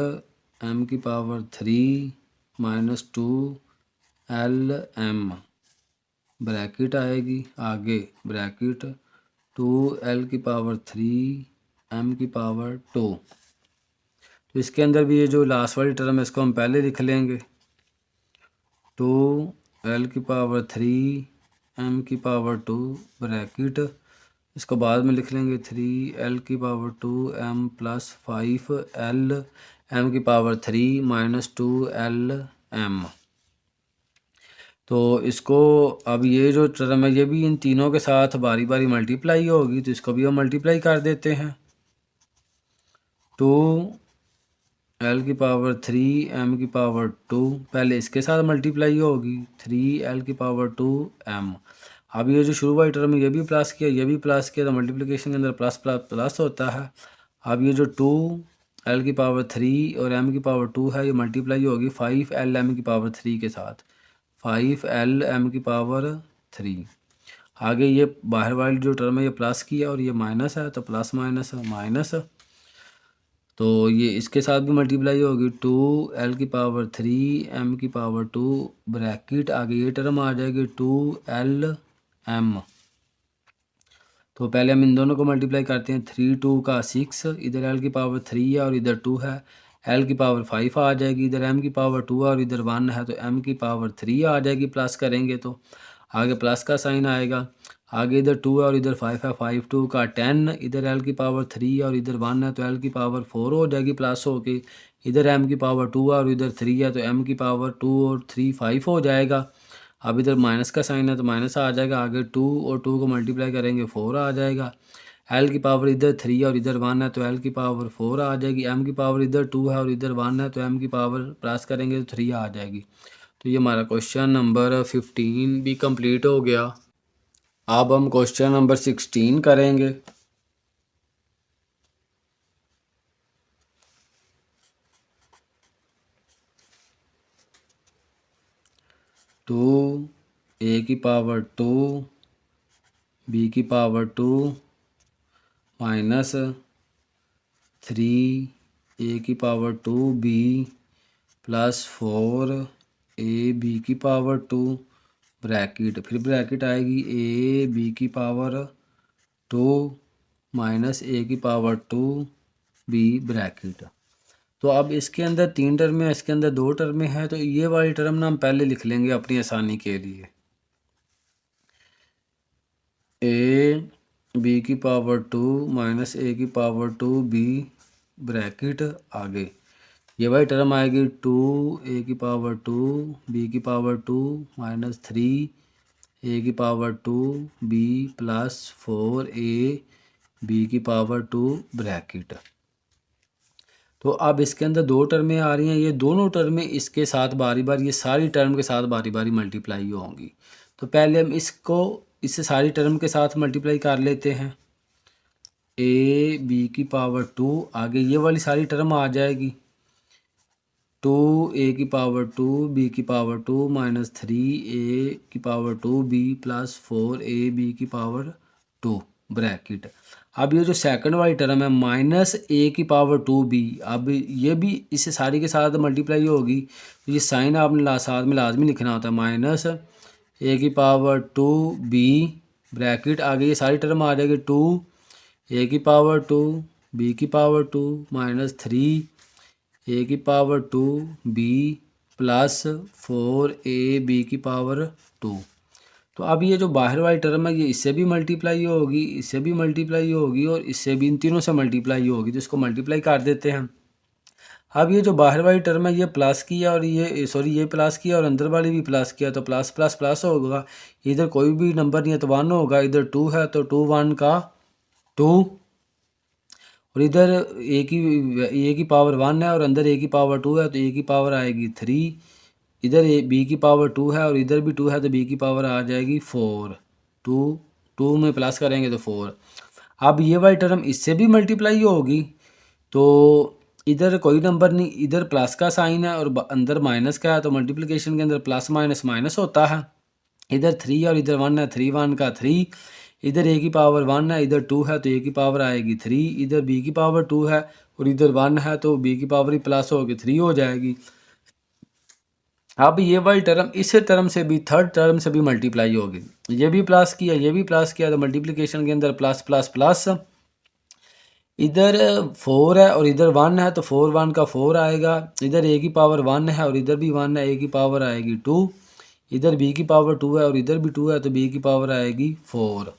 M की power 3 minus 2L M bracket आएगी, आगे ब्रैकेट 2L की पावर 3 एम की पावर 2। तो इसके अंदर भी ये जो लास्ट वाली टर्म है इसको हम पहले लिख लेंगे, 2L की पावर 3 एम की पावर 2 ब्रैकेट, इसको बाद में लिख लेंगे 3L की power 2 M plus 5L M की पावर 3 माइनस 2L एम। तो इसको अब ये जो टर्म है ये भी इन तीनों के साथ बारी बारी मल्टीप्लाई होगी, तो इसको भी हम मल्टीप्लाई कर देते हैं। 2L की पावर 3 एम की पावर 2 पहले इसके साथ मल्टीप्लाई होगी, 3L की पावर 2 एम। अब ये जो शुरू वाली टर्म ये भी प्लस किया, ये भी प्लस किया, तो मल्टीप्लिकेशन के अंदर प्लस प्लस प्लस होता है। अब ये जो 2L की पावर 3 और m की पावर 2 है ये मल्टीप्लाई होगी 5L m की पावर 3 के साथ, 5L m की पावर 3। आगे ये बाहर वाली जो टर्म है ये प्लस किया और ये माइनस है, तो प्लस माइनस माइनस, तो ये इसके साथ भी मल्टीप्लाई होगी 2L की पावर 3 m की पावर 2 ब्रैकेट, आगे ये टर्म आ जाएगी 2L m। तो पहले हम इन दोनों को मल्टीप्लाई करते हैं, 3 2 का 6, इधर L की पावर 3 है और इधर 2 है, L की पावर 5 आ जाएगी, इधर m की पावर 2 है और इधर 1 है, तो m की पावर 3 आ जाएगी, प्लस करेंगे तो आगे प्लस का साइन आएगा। आगे इधर 2 है और इधर 5 है, 5 2 का 10, इधर L की पावर 3 है और इधर 1 है, तो L की पावर 4 हो जाएगी प्लस होके, इधर m की पावर 2 है और इधर 3 है, तो m की पावर 2 और 3 5 हो जाएगा। अब इधर माइनस का साइन है तो माइनस आ जाएगा, आगे 2 और 2 को मल्टीप्लाई करेंगे 4 आ जाएगा। L की पावर इधर 3 और इधर 1 है, तो L की पावर 4 आ जाएगी। m की पावर इधर 2 है और इधर 1 है, तो m की पावर प्लस करेंगे तो 3 आ जाएगी। तो ये हमारा क्वेश्चन नंबर 15 भी कंप्लीट हो गया। अब हम क्वेश्चन नंबर 16 करेंगे। टू ए की पावर 2 बी की पावर 2 माइनस 3 ए की power 2 b plus 4 a b की पावर 2 ब्रैकेट, फिर ब्रैकेट आएगी ए बी की पावर 2 माइनस ए की पावर 2 बी ब्रैकेट। तो अब इसके अंदर 3 टर्में हैं, इसके अंदर 2 टर्में हैं, तो ये वाली टर्म ना हम पहले लिख लेंगे अपनी आसानी के लिए, ए बी की पावर 2 माइनस ए की पावर 2 बी ब्रैकेट, आगे ये वाली टर्म आएगी 2 ए की पावर 2 बी की पावर 2 माइनस 3 ए की power 2 b plus 4 a b की पावर 2 ब्रैकेट। तो अब इसके अंदर 2 टर्में आ रही हैं, ये दोनों टर्में इसके साथ बारी बारी, ये सारी टर्म के साथ बारी बारी मल्टीप्लाई होंगी। तो पहले हम इसको इससे सारी टर्म के साथ मल्टीप्लाई कर लेते हैं, ए बी की पावर 2, आगे ये वाली सारी टर्म आ जाएगी 2 ए की पावर 2 बी की पावर 2 माइनस 3 ए की power 2 b plus 4 a b की पावर 2 ब्रैकेट। अब ये जो सेकंड वाली टर्म है माइनस ए की पावर 2 बी, अब ये भी इससे सारी के साथ मल्टीप्लाई होगी, तो ये साइन आपने साथ में लाजमी लिखना होता है, माइनस ए की पावर 2 बी ब्रैकेट, आगे ये सारी टर्म आ जाएगी 2 ए की पावर 2 बी की पावर 2 माइनस 3 ए की power 2 b plus 4 a b की पावर 2। तो अब ये जो बाहर वाली टर्म है ये इससे भी मल्टीप्लाई होगी, इससे भी मल्टीप्लाई होगी और इससे भी, इन तीनों से मल्टीप्लाई होगी, तो इसको मल्टीप्लाई कर देते हैं। अब ये जो बाहर वाली टर्म है ये प्लस किया और ये प्लस किया और अंदर वाली भी प्लस किया, तो प्लस प्लस प्लस होगा, इधर कोई भी नंबर नहीं है तो 1 होगा, इधर 2 है तो 2 1 का 2, और इधर ए की पावर 1 है और अंदर ए की पावर 2 है, तो ए की पावर आएगी 3, इधर बी की पावर 2 है और इधर भी 2 है, तो बी की पावर आ जाएगी 4, 2 में प्लस करेंगे तो 4। अब ये वाली टर्म इससे भी मल्टीप्लाई होगी, तो इधर कोई नंबर नहीं, इधर प्लस का साइन है और अंदर माइनस का है, तो मल्टीप्लिकेशन के अंदर प्लस माइनस माइनस होता है, इधर 3 और इधर 1 है, 3 1 का 3, इधर a की पावर 1 है, इधर 2 है तो a की पावर आएगी 3, इधर b की पावर 2 है और इधर 1 है तो b की पावर ही प्लस होगी 3 हो जाएगी। अब ये वाली टर्म इस टर्म से भी थर्ड टर्म से भी मल्टीप्लाई होगी, ये भी प्लस किया ये भी प्लस किया तो मल्टीप्लिकेशन के अंदर प्लस प्लस प्लस, इधर 4 है और इधर 1 है तो 4 1 का 4 आएगा, इधर a की पावर 1 है और इधर भी 1 है, a की पावर आएगी 2, इधर b की पावर 2 है और इधर भी 2 है तो b की पावर आएगी 4।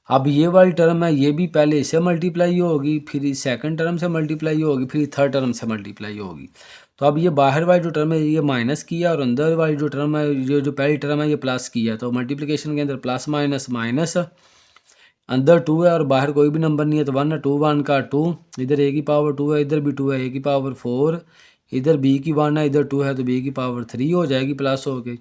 अब ये वाली टर्म है ये भी पहले इससे मल्टीप्लाई होगी, फिर सेकंड टर्म से मल्टीप्लाई होगी, फिर थर्ड टर्म से मल्टीप्लाई होगी। तो अब ये बाहर वाली जो टर्म है ये माइनस किया और अंदर वाली जो टर्म है ये जो पहली टर्म है ये प्लस किया, तो मल्टीप्लिकेशन के अंदर प्लस माइनस माइनस, अंदर 2 है और बाहर कोई भी नंबर नहीं है तो 1 है, 2 1 का 2, इधर a की पावर 2 है इधर भी 2 है, a की पावर 4, इधर b की 1 है इधर 2 है तो b की पावर 3 हो जाएगी प्लस हो गई।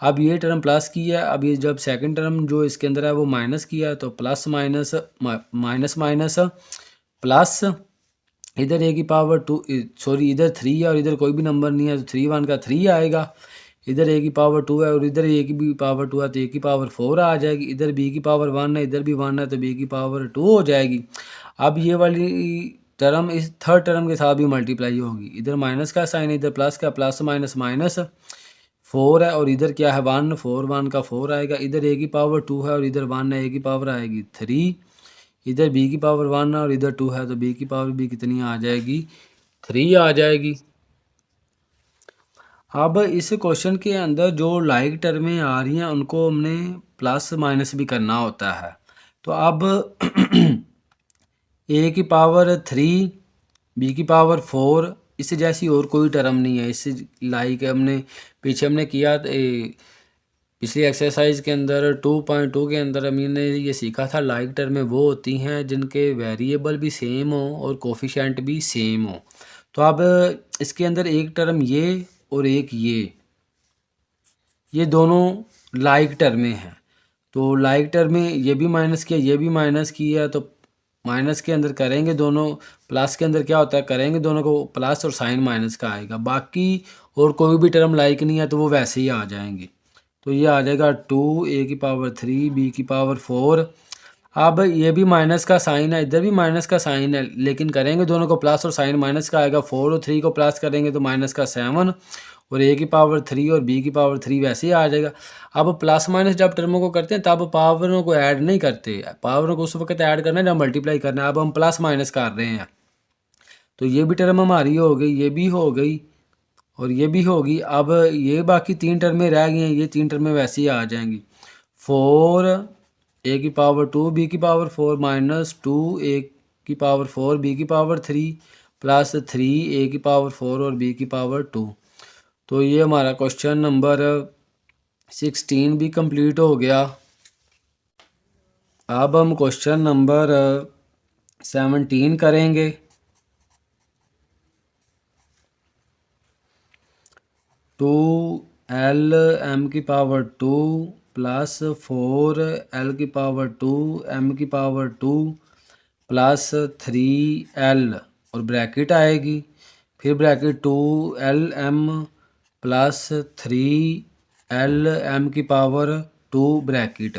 अब ये टर्म प्लस किया है, अब ये जब सेकंड टर्म जो इसके अंदर है वो माइनस किया है तो plus minus minus minus plus, इधर a की पावर 2 सॉरी इधर 3 है और इधर कोई भी नंबर नहीं है तो 3 1 का 3 आएगा, इधर a की पावर 2 है और इधर a की भी पावर 2 है तो a की पावर 4 आ जाएगी, इधर b की पावर 1 है इधर भी 1 है तो b की पावर 2 हो जाएगी। अब ये वाली टर्म इस थर्ड टर्म के साथ भी मल्टीप्लाई होगी, इधर माइनस का साइन इधर प्लस का, प्लस माइनस माइनस 4 है और इधर क्या है 1, 4 1 का 4 आएगा, इधर a की पावर 2 है और इधर 1 है, a की पावर आएगी 3, इधर b की पावर 1 है और इधर 2 है तो b की पावर भी कितनी आ जाएगी 3 आ जाएगी। अब इस क्वेश्चन के अंदर जो लाइक टर्में आ रही हैं उनको हमने प्लस माइनस भी करना होता है, तो अब a की पावर 3 b की पावर 4 इससे जैसी और कोई टर्म नहीं है, इससे लाइक हमने पीछे हमने किया पिछली एक्सरसाइज के अंदर 2.2 के अंदर हमने ये सीखा था लाइक टर्में वो होती हैं जिनके वेरिएबल भी सेम हो और कोफिशिएंट भी सेम हो। तो अब इसके अंदर एक टर्म ये और एक ये दोनों लाइक टर्में हैं, तो लाइक टर्में ये भी माइनस किया ये भी माइनस किया तो माइनस के अंदर करेंगे दोनों, प्लस के अंदर क्या होता है करेंगे दोनों को प्लस और साइन माइनस का आएगा, बाकी और कोई भी टर्म लाइक नहीं है तो वो वैसे ही आ जाएंगे। तो ये आ जाएगा 2 a की पावर 3 b की पावर 4। अब ये भी माइनस का साइन है इधर भी माइनस का साइन है, लेकिन करेंगे दोनों को प्लस और साइन माइनस का आएगा, 4 और 3 को प्लस करेंगे तो माइनस का 7 और a की पावर 3 और b की पावर 3 वैसे ही आ जाएगा। अब प्लस माइनस जब टर्मों को करते हैं तब पावरों को ऐड नहीं करते, पावरों को उस वक्त ऐड करना है जब मल्टीप्लाई करना है। अब हम प्लस माइनस कर रहे हैं तो ये भी टर्म हमारी हो गई ये भी हो गई और ये भी होगी। अब ये बाकी 3 टर्में रह गई हैं, ये 3 टर्में वैसे ही आ जाएंगी, 4 a की पावर 2 b की पावर 4 माइनस 2 a की पावर 4 b की पावर 3 प्लस 3 a की पावर 4 और b की पावर 2। तो ये हमारा क्वेश्चन नंबर 16 भी कंप्लीट हो गया। अब हम क्वेश्चन नंबर 17 करेंगे। 2l m की पावर 2 प्लस 4l की पावर 2 m की पावर 2 प्लस 3l और ब्रैकेट आएगी, फिर bracket 2l m plus 3l m की पावर 2 ब्रैकेट।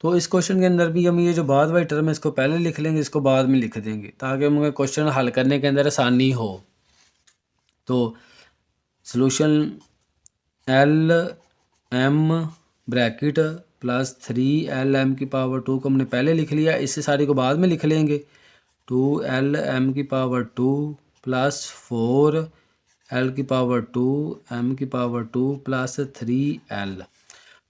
तो इस क्वेश्चन के अंदर भी हम ये जो बाद वाली टर्म है इसको पहले लिख लेंगे इसको बाद में लिख देंगे ताकि हमें क्वेश्चन हल करने के अंदर आसानी हो। तो solution l m bracket plus 3l m की पावर 2 को हमने पहले लिख लिया, इससे सारी को बाद में लिख लेंगे। 2l m की पावर 2 प्लस 4l की पावर 2 m की पावर 2 प्लस 3l।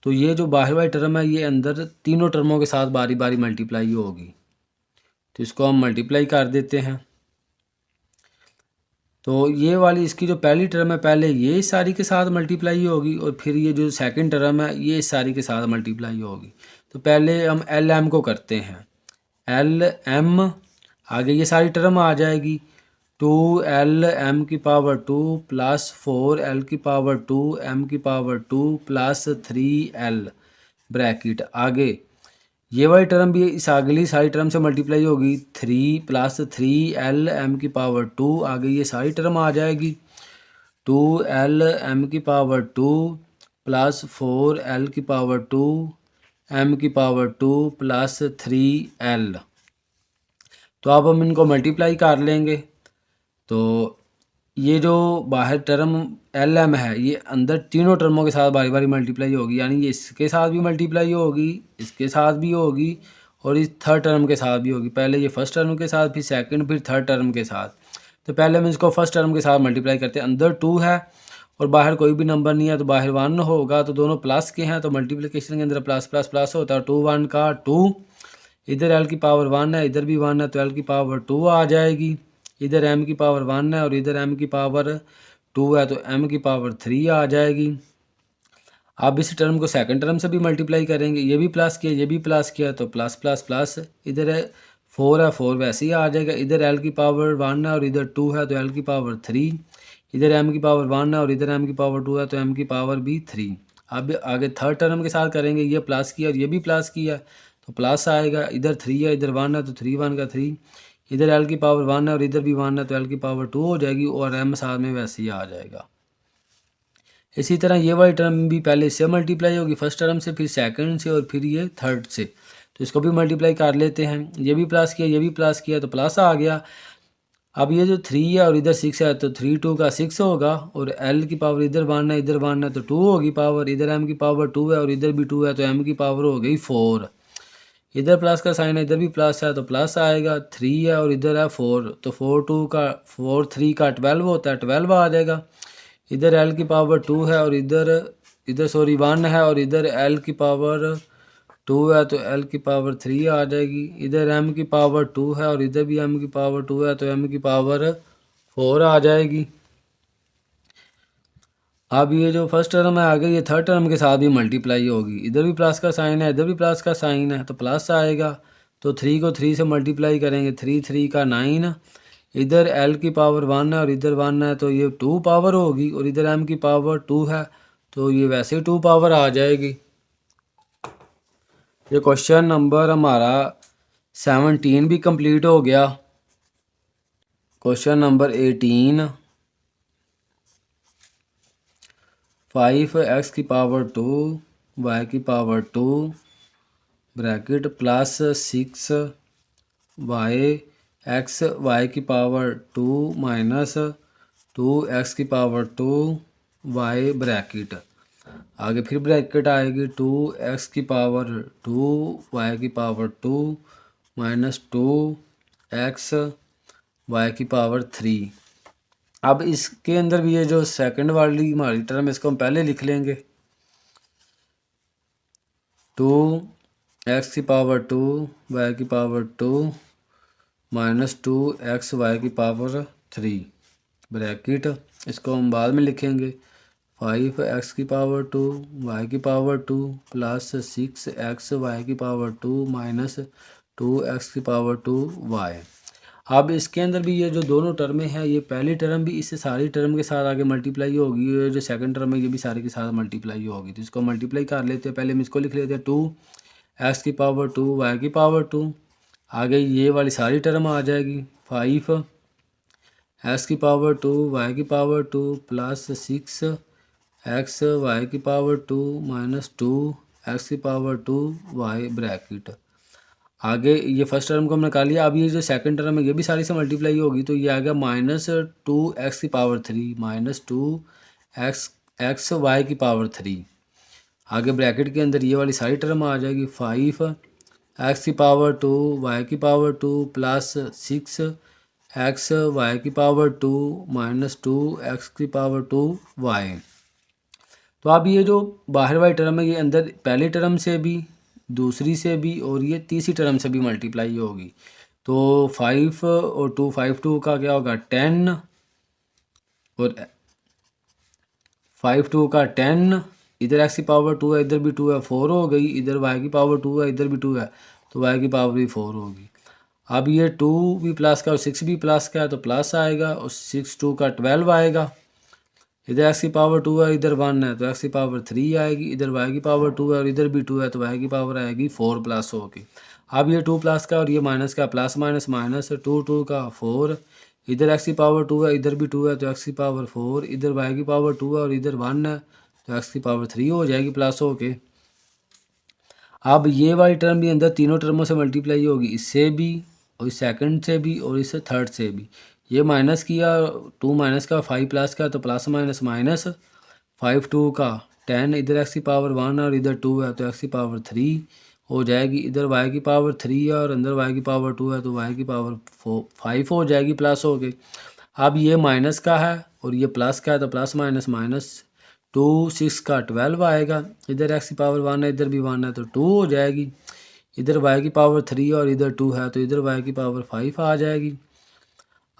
तो ये जो बाहर वाली टर्म है ये अंदर तीनों टर्मों के साथ बारी बारी मल्टीप्लाई होगी, तो इसको हम मल्टीप्लाई कर देते हैं। तो ये वाली इसकी जो पहली टर्म है पहले ये सारी के साथ मल्टीप्लाई होगी और फिर ये जो सेकंड टर्म है ये सारी के साथ मल्टीप्लाई होगी। तो पहले हम एल एम को करते हैं, एल एम आगे ये सारी टर्म आ जाएगी, 2l m की पावर 2 प्लस 4l की पावर 2 m की पावर 2 प्लस 3l ब्रैकेट। आगे ये वाली टर्म भी इस अगली सारी टर्म से मल्टीप्लाई होगी, 3 प्लस 3l m की पावर 2 आगे ये सारी टर्म आ जाएगी, 2l m की पावर 2 प्लस 4l की पावर 2 m की पावर 2 प्लस 3l। तो अब हम इनको मल्टीप्लाई कर लेंगे। तो ये जो बाहर टर्म एल एम है ये अंदर तीनों टर्मों के साथ बारी बारी मल्टीप्लाई होगी, यानी ये इसके साथ भी मल्टीप्लाई होगी, इसके साथ भी होगी और इस थर्ड टर्म के साथ भी होगी। पहले ये फर्स्ट टर्म के साथ, फिर सेकंड, फिर थर्ड टर्म के साथ। तो पहले हम इसको फर्स्ट टर्म के साथ मल्टीप्लाई करते हैं। अंदर 2 है और बाहर कोई भी नंबर नहीं है तो बाहर 1 होगा, तो दोनों प्लस के हैं तो मल्टीप्लिकेशन के अंदर प्लस प्लस प्लस होता है। 2 1 का 2, इधर l की पावर 1 है, इधर भी 1 है तो l की पावर 2 आ जाएगी। इधर m की पावर 1 है और इधर m की पावर 2 है तो m की पावर 3 आ जाएगी। अब इस टर्म को सेकंड टर्म से भी मल्टीप्लाई करेंगे, ये भी प्लस किया, ये भी प्लस किया तो प्लस प्लस प्लस। इधर 4 है, 4 वैसे ही आ जाएगा। इधर l की पावर 1 है और इधर 2 है तो l की पावर 3। इधर m की पावर 1 है और इधर m की पावर 2 है तो m की पावर भी 3। अब आगे थर्ड टर्म के साथ करेंगे, ये प्लस किया और ये भी प्लस किया तो प्लस आएगा। इधर 3 है, इधर 1 है तो 3 1 का 3। इधर l की पावर 1 है और इधर भी 1 है तो l की पावर 2 हो जाएगी और m साथ में वैसे ही आ जाएगा। इसी तरह ये वाली टर्म भी पहले इससे मल्टीप्लाई होगी, फर्स्ट टर्म से, फिर सेकंड से और फिर ये थर्ड से। तो इसको भी मल्टीप्लाई कर लेते हैं। ये भी प्लस किया, ये भी प्लस किया तो प्लस आ गया। अब ये जो 3 है और इधर 6 है तो 3 2 का 6 होगा और l की पावर इधर 1 है, इधर 1 है तो 2 होगी पावर। इधर m की पावर 2 है और इधर भी 2 है तो m की पावर हो गई 4। इधर प्लस का साइन है, इधर भी प्लस है तो प्लस आएगा। 3 है और इधर है 4 तो 4 3 का 12 होता है, 12 आ जाएगा। इधर l की पावर 2 है और इधर 1 है और इधर l की पावर 2 है तो l की पावर 3 आ जाएगी। इधर m की पावर 2 है और इधर भी m की पावर 2 है तो m की पावर 4 आ जाएगी। अब ये जो फर्स्ट टर्म है आगे ये थर्ड टर्म के साथ भी मल्टीप्लाई होगी। इधर भी प्लस का साइन है, इधर भी प्लस का साइन है तो प्लस आएगा। तो 3 को 3 से मल्टीप्लाई करेंगे, 3 3 का 9। इधर l की पावर 1 है और इधर 1 है तो ये 2 पावर होगी और इधर m की पावर 2 है तो ये वैसे 2 पावर आ जाएगी। ये क्वेश्चन नंबर हमारा 17 भी कंप्लीट हो गया। क्वेश्चन नंबर 18, 5x की पावर 2 y की power 2 bracket plus 6y x y की पावर 2 माइनस 2x की पावर 2 y ब्रैकेट। आगे फिर ब्रैकेट आएगी 2x की पावर 2 y की पावर 2 माइनस 2x y की पावर 3। अब इसके अंदर भी ये जो सेकंड वाली हमारी टर्म इसको हम पहले लिख लेंगे। 2x की पावर 2 y की पावर 2 माइनस 2x y की पावर 3 ब्रैकेट। इसको हम बाद में लिखेंगे 5x की पावर 2 y की पावर 2 प्लस 6x y की पावर 2 माइनस 2x की पावर 2 y। अब इसके अंदर भी ये जो दोनों टर्में हैं, ये पहली टर्म भी इससे सारी टर्म के साथ आगे मल्टीप्लाई होगी, ये जो सेकंड टर्म है ये भी सारे के साथ मल्टीप्लाई होगी। तो इसको मल्टीप्लाई कर लेते हैं। पहले हम इसको लिख लेते हैं 2x की पावर 2 y की पावर 2। आगे ये वाली सारी टर्म आ जाएगी 5x की पावर 2 y की पावर 2 प्लस 6x y की पावर 2 माइनस 2x की पावर 2 y ब्रैकेट। आगे ये फर्स्ट टर्म को हमने निकाल लिया। अब ये जो सेकंड टर्म है ये भी सारी से मल्टीप्लाई होगी तो ये आ गया माइनस 2x की पावर 3 माइनस 2x y की पावर 3। आगे ब्रैकेट के अंदर ये वाली सारी टर्म आ जाएगी 5x की पावर 2 y की पावर 2 प्लस 6x y की पावर 2 माइनस 2x की पावर 2 y। तो अब ये जो बाहर वाली टर्म है ये अंदर पहली टर्म से भी, दूसरी से भी और ये तीसरी टर्म से भी मल्टीप्लाई होगी। तो 5 और 2 5 2 का क्या होगा 10 और 5 2 का 10। इधर x की पावर 2 है, इधर भी 2 है, 4 हो गई। इधर y की पावर 2 है, इधर भी 2 है तो y की पावर भी 4 होगी। अब ये 2 भी प्लस का और 6 भी प्लस का है तो प्लस आएगा और 6 2 का 12 आएगा। इधर x की पावर 2 है, इधर 1 है तो x की पावर 3 आएगी। इधर y की पावर 2 है और इधर भी 2 है तो y की पावर आएगी 4 प्लस होगी। अब ये 2 प्लस का और ये माइनस का, प्लस माइनस माइनस 2 2 का 4। इधर x की पावर 2 है, इधर भी 2 है तो x की पावर 4। इधर y की पावर 2 है और इधर 1 है तो x की पावर 3 हो जाएगी प्लस होके। अब ये वाली टर्म भी अंदर तीनों टर्मों से मल्टीप्लाई होगी, इससे भी और इस सेकंड से भी और इस थर्ड से भी। ये माइनस किया, 2 माइनस का 5 प्लस का, तो प्लस माइनस माइनस 5 2 का 10, इधर एक्स की पावर 1 और इधर 2 है तो एक्स की पावर 3 हो जाएगी। इधर वाई की पावर 3 है और अंदर वाई की पावर 2 है तो वाई की पावर 5 हो जाएगी प्लस हो गई। अब ये माइनस का है और ये प्लस का है तो प्लस माइनस माइनस 2 6 का 12 आएगा। इधर एक्स की पावर 1 है, इधर भी 1 है तो 2 हो जाएगी। इधर वाई की पावर 3 और इधर 2 है तो इधर वाई की पावर 5 आ जाएगी।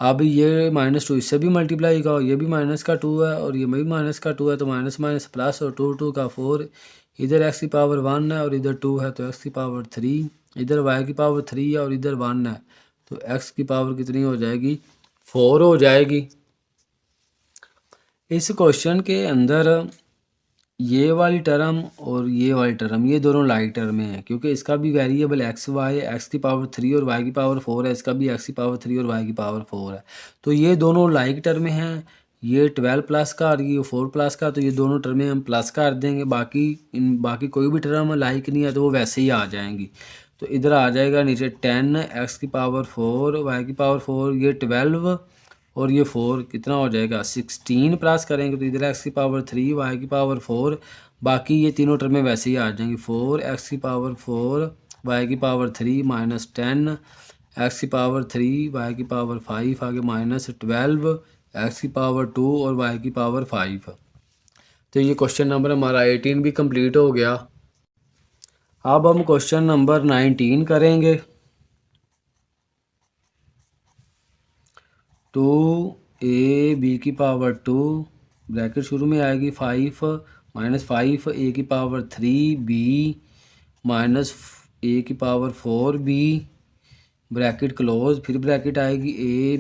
अब ये -2 इससे भी मल्टीप्लाई का, ये भी माइनस का 2 है और ये भी माइनस का 2 है तो माइनस माइनस प्लस और 2 2 का 4। इधर एक्स की पावर 1 है और इधर 2 है तो एक्स की पावर 3। इधर वाई की पावर 3 है और इधर 1 है तो एक्स की पावर कितनी हो जाएगी, 4 हो जाएगी। इस क्वेश्चन के अंदर ये वाली टर्म और ये वाली टर्म ये दोनों लाइक टर्म में है, क्योंकि इसका भी वेरिएबल एक्स वाई है, एक्स की पावर 3 और वाई की पावर 4 है, इसका भी एक्स की पावर 3 और वाई की पावर 4 है। तो ये दोनों लाइक टर्म में हैं, ये 12 प्लस का और ये 4 प्लस का, तो ये दोनों टर्में हम प्लस कर देंगे। बाकी कोई भी टर्म लाइक नहीं है तो वो वैसे ही आ जाएंगी। तो इधर आ जाएगा नीचे 10 एक्स की पावर 4 वाई की पावर 4, ये 12 और ये 4 कितना हो जाएगा 16 प्लस करेंगे तो इधर एक्स की पावर 3 वाई की पावर 4, बाकी ये तीनों टर्में वैसे ही आ जाएंगी। 4 एक्स की पावर 4 वाई की पावर 3 माइनस 10 एक्स की पावर 3 वाई की पावर 5 आगे माइनस 12 एक्स की पावर 2 और वाई की पावर 5। तो ये क्वेश्चन नंबर हमारा 18 भी कंप्लीट हो गया। अब हम क्वेश्चन नंबर 19 करेंगे। 2a की पावर 2 ब्रैकेट शुरू में आएगी 5 माइनस 5 a की पावर 3b माइनस a की पावर 4b ब्रैकेट क्लोज, फिर ब्रैकेट आएगी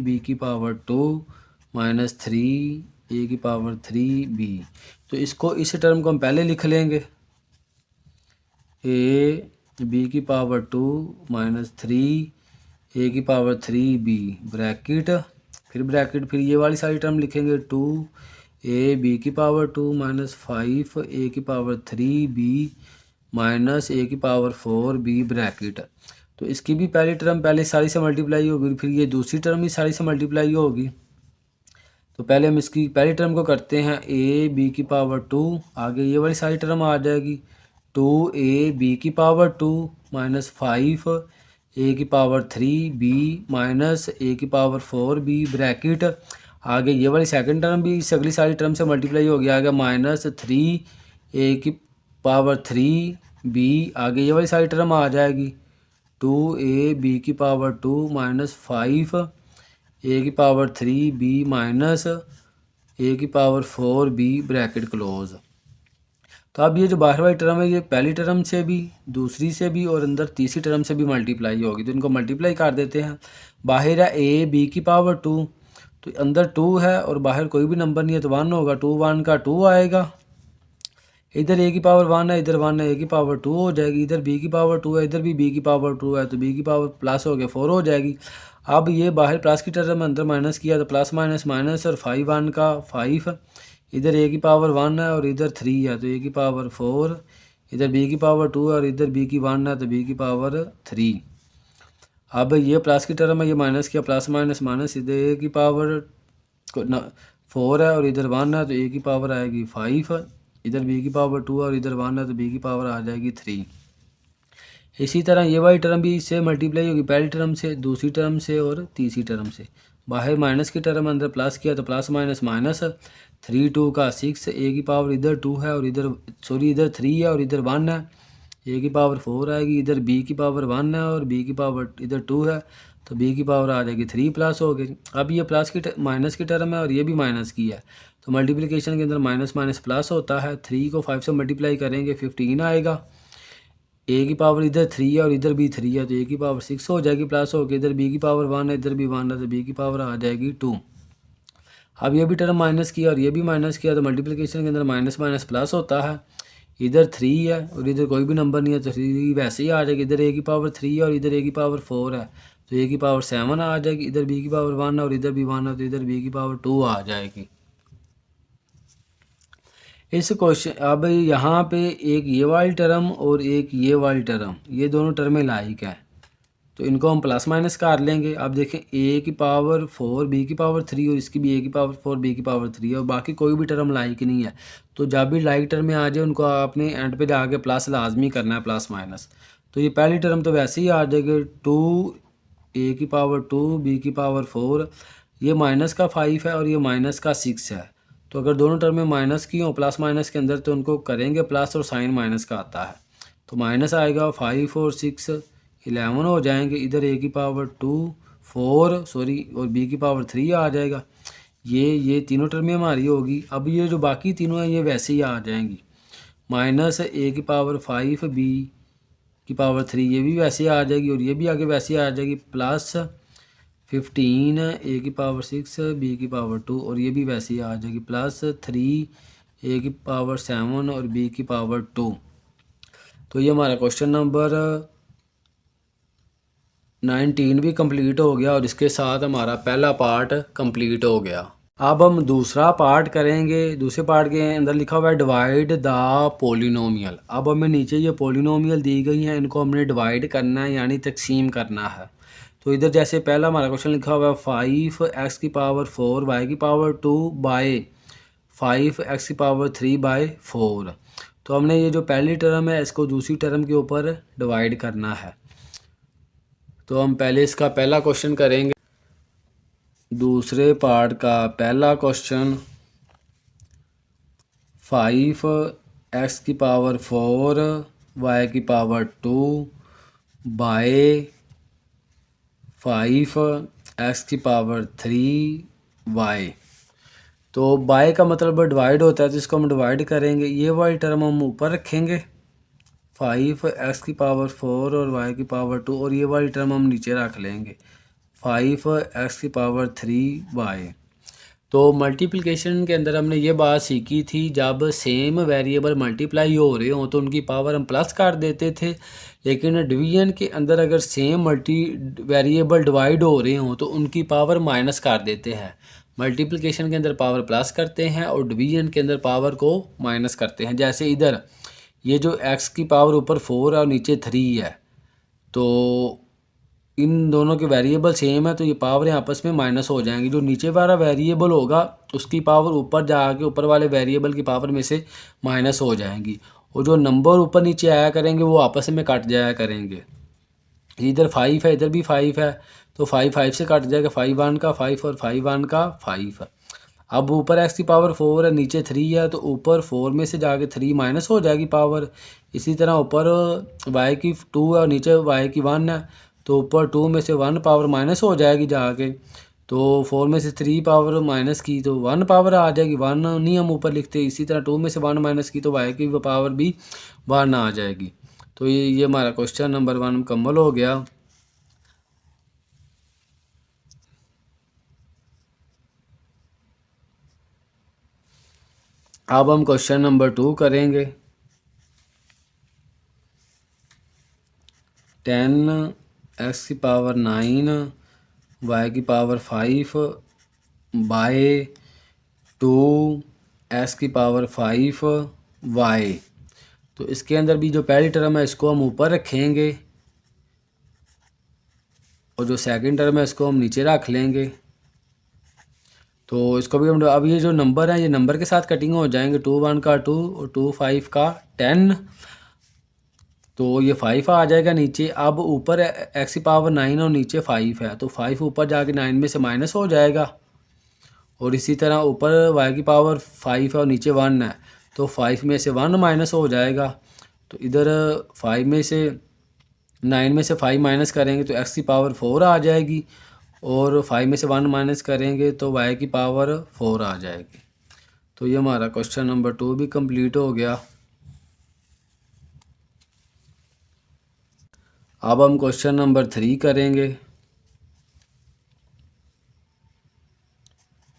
a की पावर 2 माइनस 3 a की पावर 3b। तो इसको इस टर्म को हम पहले लिख लेंगे, a की पावर 2 माइनस 3 a की पावर 3b ब्रैकेट, फिर ये वाली सारी टर्म लिखेंगे 2a की पावर 2 माइनस 5 a की पावर 3b माइनस a की पावर 4b ब्रैकेट। तो इसकी भी पहली टर्म पहले सारी से मल्टीप्लाई होगी, फिर ये दूसरी टर्म भी सारी से मल्टीप्लाई होगी। तो पहले हम इसकी पहली टर्म को करते हैं a की पावर 2, आगे ये वाली सारी टर्म आ जाएगी 2a की पावर 2 माइनस 5 a की पावर 3b माइनस a की पावर 4b ब्रैकेट, आगे ये वाली सेकंड टर्म भी इस अगली सारी टर्म से मल्टीप्लाई हो गया, आगे माइनस 3a की पावर 3b, आगे ये वाली सारी टर्म आ जाएगी 2a की पावर 2 माइनस 5 a की पावर 3b माइनस a की पावर 4b ब्रैकेट क्लोज। तो अब ये जो बाहर वाली टर्म है ये पहली टर्म से भी, दूसरी से भी और अंदर तीसरी टर्म से भी मल्टीप्लाई होगी, तो इनको मल्टीप्लाई कर देते हैं। बाहर है a की पावर 2, तो अंदर 2 है और बाहर कोई भी नंबर नहीं है तो 1 होगा, 2 1 का 2 आएगा। इधर a की पावर 1 है, इधर 1 है, a की पावर 2 हो जाएगी। इधर b की पावर 2 है, इधर भी b की पावर 2 है तो b की पावर प्लस हो गया 4 हो जाएगी। अब ये बाहर प्लस की टर्म अंदर माइनस किया तो प्लस माइनस माइनस और 5 1 का 5, इधर a की पावर 1 है और इधर 3 है तो a की पावर 4, इधर b की पावर 2 है और इधर b की 1 है तो b की पावर 3। अब ये प्लस की टर्म है, ये माइनस किया प्लस माइनस माइनस, इधर a की पावर 4 है और इधर 1 है तो a की पावर आएगी 5, इधर b की पावर 2 और इधर 1 है तो b की पावर आ जाएगी 3। इसी तरह ये वाली टर्म भी इससे मल्टीप्लाई होगी, पहली टर्म से, दूसरी टर्म से और तीसरी टर्म से। बाहर माइनस की टर्म अंदर प्लस किया तो प्लस माइनस माइनस 3 2 का 6, a की पावर इधर 2 है और इधर इधर 3 है और इधर 1 है, a की पावर 4 आएगी, इधर b की पावर 1 है और b की पावर इधर 2 है तो b की पावर आ जाएगी 3 प्लस हो गई। अब ये प्लस की माइनस की टर्म है और ये भी माइनस की है तो मल्टीप्लिकेशन के अंदर माइनस माइनस प्लस होता है। 3 को 5 से मल्टीप्लाई करेंगे 15 आएगा। a की पावर इधर 3 है और इधर भी 3 है तो a की पावर 6 हो जाएगी प्लस हो गई, इधर b की पावर 1 है, इधर भी 1 है तो b की पावर आ जाएगी 2। अब ये भी टर्म माइनस किया और ये भी माइनस किया तो मल्टीप्लिकेशन के अंदर माइनस माइनस प्लस होता है। इधर 3 है और इधर कोई भी नंबर नहीं है तो 3 वैसे ही आ जाएगी, इधर a की पावर 3 है और इधर a की पावर 4 है तो a की पावर 7 आ जाएगी, इधर b की पावर 1 है और इधर भी 1 है तो इधर b की पावर 2 आ जाएगी। इस क्वेश्चन अब यहाँ पे एक ये वाली टर्म और एक ये वाली टर्म, ये दोनों टर्में लाइक है, तो इनको हम प्लस माइनस कर लेंगे। अब देखें ए की पावर 4 बी की पावर 3 और इसकी भी ए की पावर 4 बी की पावर 3 और बाकी कोई भी टर्म लाइक नहीं है। तो जब भी लाइक टर्म में आ जाए उनको आपने एंड पे जाके प्लस लाजमी करना है, प्लस माइनस। तो ये पहली टर्म तो वैसे ही आ जाएगी 2 ए की पावर 2 बी की पावर 4, ये माइनस का 5 है और ये माइनस का 6 है। तो अगर दोनों टर्म में माइनस की हो प्लस माइनस के अंदर तो उनको करेंगे प्लस और साइन माइनस का आता है, तो माइनस आएगा 5 और 6 11 हो जाएंगे। इधर ए की पावर 2 4 सॉरी और बी की पावर 3 आ जाएगा। ये तीनों टर्में हमारी होगी। अब ये जो बाकी तीनों हैं ये वैसे ही आ जाएंगी। माइनस ए की पावर 5 बी की पावर 3 ये भी वैसे आ जाएगी और ये भी आगे वैसे आ जाएगी। प्लस 15 ए की पावर 6 बी की पावर 2 और ये भी वैसे ही आ जाएगी। प्लस 3 ए की पावर 7 और बी की पावर 2। तो ये हमारा क्वेश्चन नंबर 19 भी कंप्लीट हो गया और इसके साथ हमारा पहला पार्ट कंप्लीट हो गया। अब हम दूसरा पार्ट करेंगे। दूसरे पार्ट के अंदर लिखा हुआ है डिवाइड द पोलिनोमियल। अब हमें नीचे ये पोलिनोमियल दी गई हैं, इनको हमने डिवाइड करना है यानी तकसीम करना है। तो इधर जैसे पहला हमारा क्वेश्चन लिखा हुआ है 5x की पावर 4 y की पावर 2 बाय 5x की पावर 3 बाय 4। तो हमने ये जो पहली टर्म है इसको दूसरी टर्म के ऊपर डिवाइड करना है। तो हम पहले इसका पहला क्वेश्चन करेंगे। दूसरे पार्ट का पहला क्वेश्चन 5x की पावर 4 y की पावर 2 बाय 5x की पावर 3 y। तो बाय का मतलब डिवाइड होता है तो इसको हम डिवाइड करेंगे। ये वाली टर्म हम ऊपर रखेंगे 5x की पावर 4 और y की पावर 2 और ये वाली टर्म हम नीचे रख लेंगे 5x की पावर 3y। तो मल्टीप्लिकेशन के अंदर हमने ये बात सीखी थी, जब सेम वेरिएबल मल्टीप्लाई हो रहे हों तो उनकी पावर हम प्लस कर देते थे, लेकिन डिवीजन के अंदर अगर सेम वेरिएबल डिवाइड हो रहे हों तो उनकी पावर माइनस कर देते हैं। मल्टीप्लिकेशन के अंदर पावर प्लस करते हैं और डिवीजन के अंदर पावर को माइनस करते हैं। जैसे इधर ये जो x की पावर ऊपर 4 है और नीचे 3 है, तो इन दोनों के वेरिएबल सेम है तो ये पावरें आपस में माइनस हो जाएंगी। जो नीचे वाला वेरिएबल होगा उसकी पावर ऊपर जाके ऊपर वाले वेरिएबल की पावर में से माइनस हो जाएंगी और जो नंबर ऊपर नीचे आया करेंगे वो आपस में कट जाया करेंगे। इधर 5 है इधर भी 5 है तो 5 5 से कट जाएगा, 5 1 का 5 और 5 1 का 5। अब ऊपर x की पावर 4 है नीचे 3 है तो ऊपर 4 में से जाके 3 माइनस हो जाएगी पावर। इसी तरह ऊपर y की 2 है और नीचे y की 1 है तो ऊपर 2 में से 1 पावर माइनस हो जाएगी जाके। तो 4 में से 3 पावर माइनस की तो 1 पावर आ जाएगी, 1 नहीं हम ऊपर लिखते। इसी तरह 2 में से 1 माइनस की तो y की पावर भी 1 आ जाएगी। तो ये हमारा क्वेश्चन नंबर 1 मुकम्मल हो गया। अब हम क्वेश्चन नंबर 2 करेंगे। 10x की पावर 9 y की पावर 5 बाय 2x की पावर 5 y। तो इसके अंदर भी जो पहली टर्म है इसको हम ऊपर रखेंगे और जो सेकंड टर्म है इसको हम नीचे रख लेंगे। तो इसको भी हम अब ये जो नंबर है ये नंबर के साथ कटिंग हो जाएंगे, 2 1 का 2 और 2 5 का 10। तो ये 5 आ जाएगा नीचे। अब ऊपर x की पावर 9 और नीचे 5 है तो 5 ऊपर जाके 9 में से माइनस हो जाएगा और इसी तरह ऊपर y की पावर 5 है और नीचे 1 है तो 5 में से 1 माइनस हो जाएगा। तो इधर 5 में से 9 में से 5 माइनस करेंगे तो x की पावर 4 आ जाएगी और 5 में से 1 माइनस करेंगे तो y की पावर 4 आ जाएगी। तो ये हमारा क्वेश्चन नंबर 2 भी कंप्लीट हो गया। अब हम क्वेश्चन नंबर 3 करेंगे।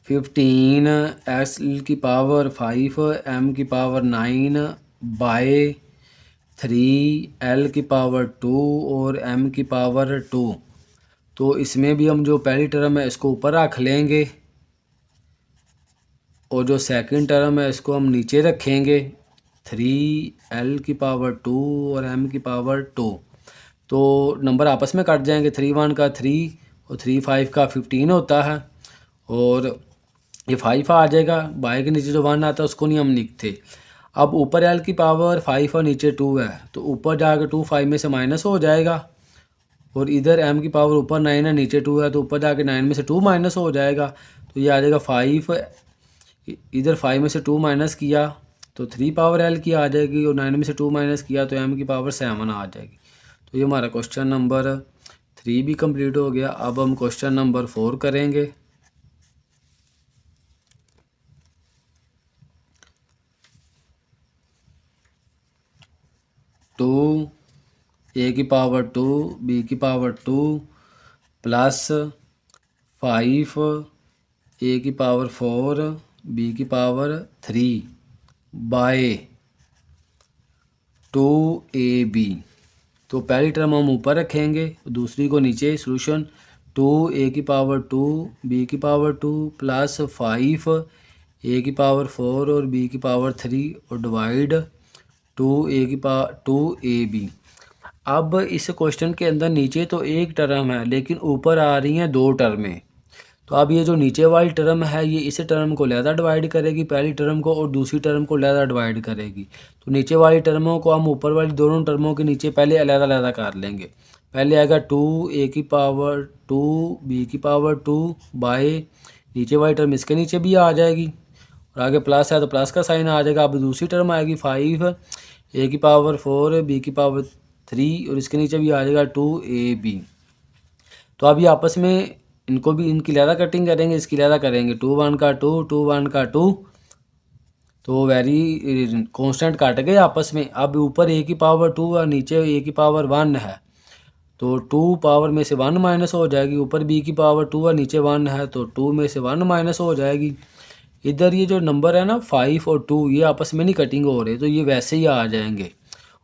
15x की पावर 5 m की पावर 9 बाय 3 l की पावर 2 और m की पावर 2। तो इसमें भी हम जो पहली टर्म है इसको ऊपर रख लेंगे और जो सेकंड टर्म है इसको हम नीचे रखेंगे 3l की पावर 2 और m की पावर 2। तो नंबर आपस में कट जाएंगे, 3 1 का 3 और 3 5 का 15 होता है, और ये 5 आ जाएगा। बाई के नीचे जो 1 आता है उसको नहीं हम लिखते। अब ऊपर l की पावर 5 और नीचे 2 है, तो ऊपर जाकर 2 5 में से माइनस हो जाएगा, और इधर m की पावर ऊपर 9 है नीचे 2 है, तो ऊपर जाके 9 में से 2 माइनस हो जाएगा, तो ये आ जाएगा 5। इधर 5 में से 2 माइनस किया तो 3 पावर l की आ जाएगी, और 9 में से 2 माइनस किया तो m की पावर 7 आ जाएगी। तो ये हमारा क्वेश्चन नंबर 3 भी कंप्लीट हो गया। अब हम क्वेश्चन नंबर 4 करेंगे। टू ए की पावर 2 बी की पावर 2 प्लस 5 ए की पावर 4 बी की पावर 3 बाय 2ab। तो पहली टर्म हम ऊपर रखेंगे, दूसरी को नीचे। सोल्यूशन 2a की पावर 2 b की पावर 2 प्लस 5 a की पावर 4 और b की पावर 3 और डिवाइड 2ab। अब इस क्वेश्चन के अंदर नीचे तो एक टर्म है लेकिन ऊपर आ रही हैं 2 टर्में। तो अब ये जो नीचे वाली टर्म है ये इस टर्म को लहदा डिवाइड करेगी, पहली टर्म को, और दूसरी टर्म को लहदा डिवाइड करेगी। तो नीचे वाली टर्मों को हम ऊपर वाली दोनों टर्मों के नीचे पहले अलग-अलग कर लेंगे। पहले आएगा 2a की पावर 2 b की पावर 2 बाय, नीचे वाली टर्म इसके नीचे भी आ जाएगी, और आगे प्लस है तो प्लस का साइन आ जाएगा। अब दूसरी टर्म आएगी 5 a की पावर 4 b की पावर 3 और इसके नीचे भी आ जाएगा 2ab। तो अब ये आपस में इनको भी इनकी लहदा कटिंग करेंगे, इसकी लहदा करेंगे 2 1 का 2 2 1 का 2, तो वेरी कांस्टेंट काट गए आपस में। अब ऊपर a की पावर 2 और नीचे a की पावर 1 है, तो 2 पावर में से 1 माइनस हो जाएगी। ऊपर b की पावर 2 और नीचे 1 है, तो 2 में से 1 माइनस हो जाएगी। इधर ये जो नंबर है ना 5 और 2 ये आपस में नहीं कटिंग हो रहे, तो ये वैसे ही आ जाएंगे।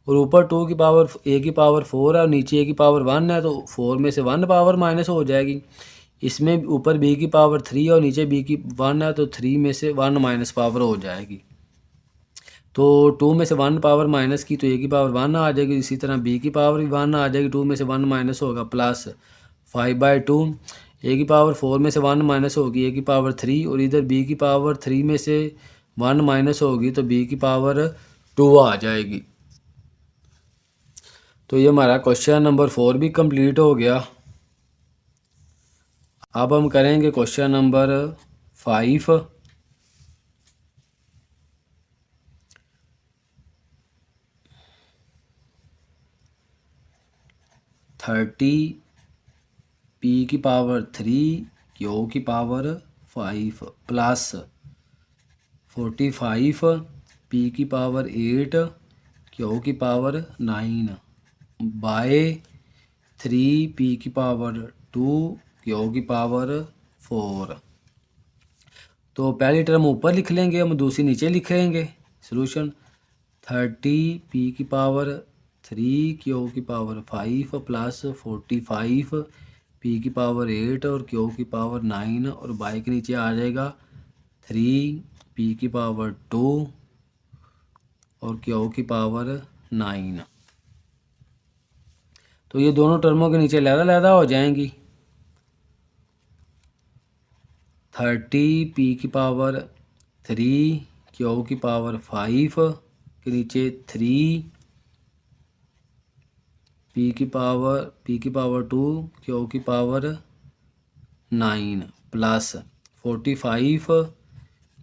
और ऊपर 2 की पावर a की पावर 4 है और नीचे a की पावर 1 है, तो 4 में से 1 पावर माइनस हो जाएगी। इसमें ऊपर b की पावर 3 और नीचे b की 1 है, तो 3 में से 1 माइनस पावर हो जाएगी। तो 2 में से 1 पावर माइनस की तो a की पावर 1 आ जाएगी। इसी तरह b की पावर भी 1 आ जाएगी, 2 में से 1 माइनस होगा प्लस 5/2। a की पावर 4 में से 1 माइनस होगी a की पावर 3, और इधर b की पावर 3 में से 1 माइनस होगी तो b की पावर 2 आ जाएगी। तो ये हमारा क्वेश्चन नंबर 4 भी कंप्लीट हो गया। अब हम करेंगे क्वेश्चन नंबर 5। 30 p की पावर 3 q की पावर 5 प्लस 45 p की पावर 8 q की पावर 9 बाय 3 p की पावर 2 q की पावर 4। तो पहली टर्म ऊपर लिख लेंगे, हम दूसरी नीचे लिखेंगे। सोल्यूशन 30 p की पावर 3 q की पावर 5 प्लस 45 p की पावर 8 और q की पावर 9, और बाई के नीचे आ जाएगा 3 p की पावर 2 और q की पावर 9। तो ये दोनों टर्मों के नीचे लहदा हो जाएंगी। 30 p की पावर 3 q की पावर 5 के नीचे 3 p की पावर 2 q की पावर 9 प्लस 45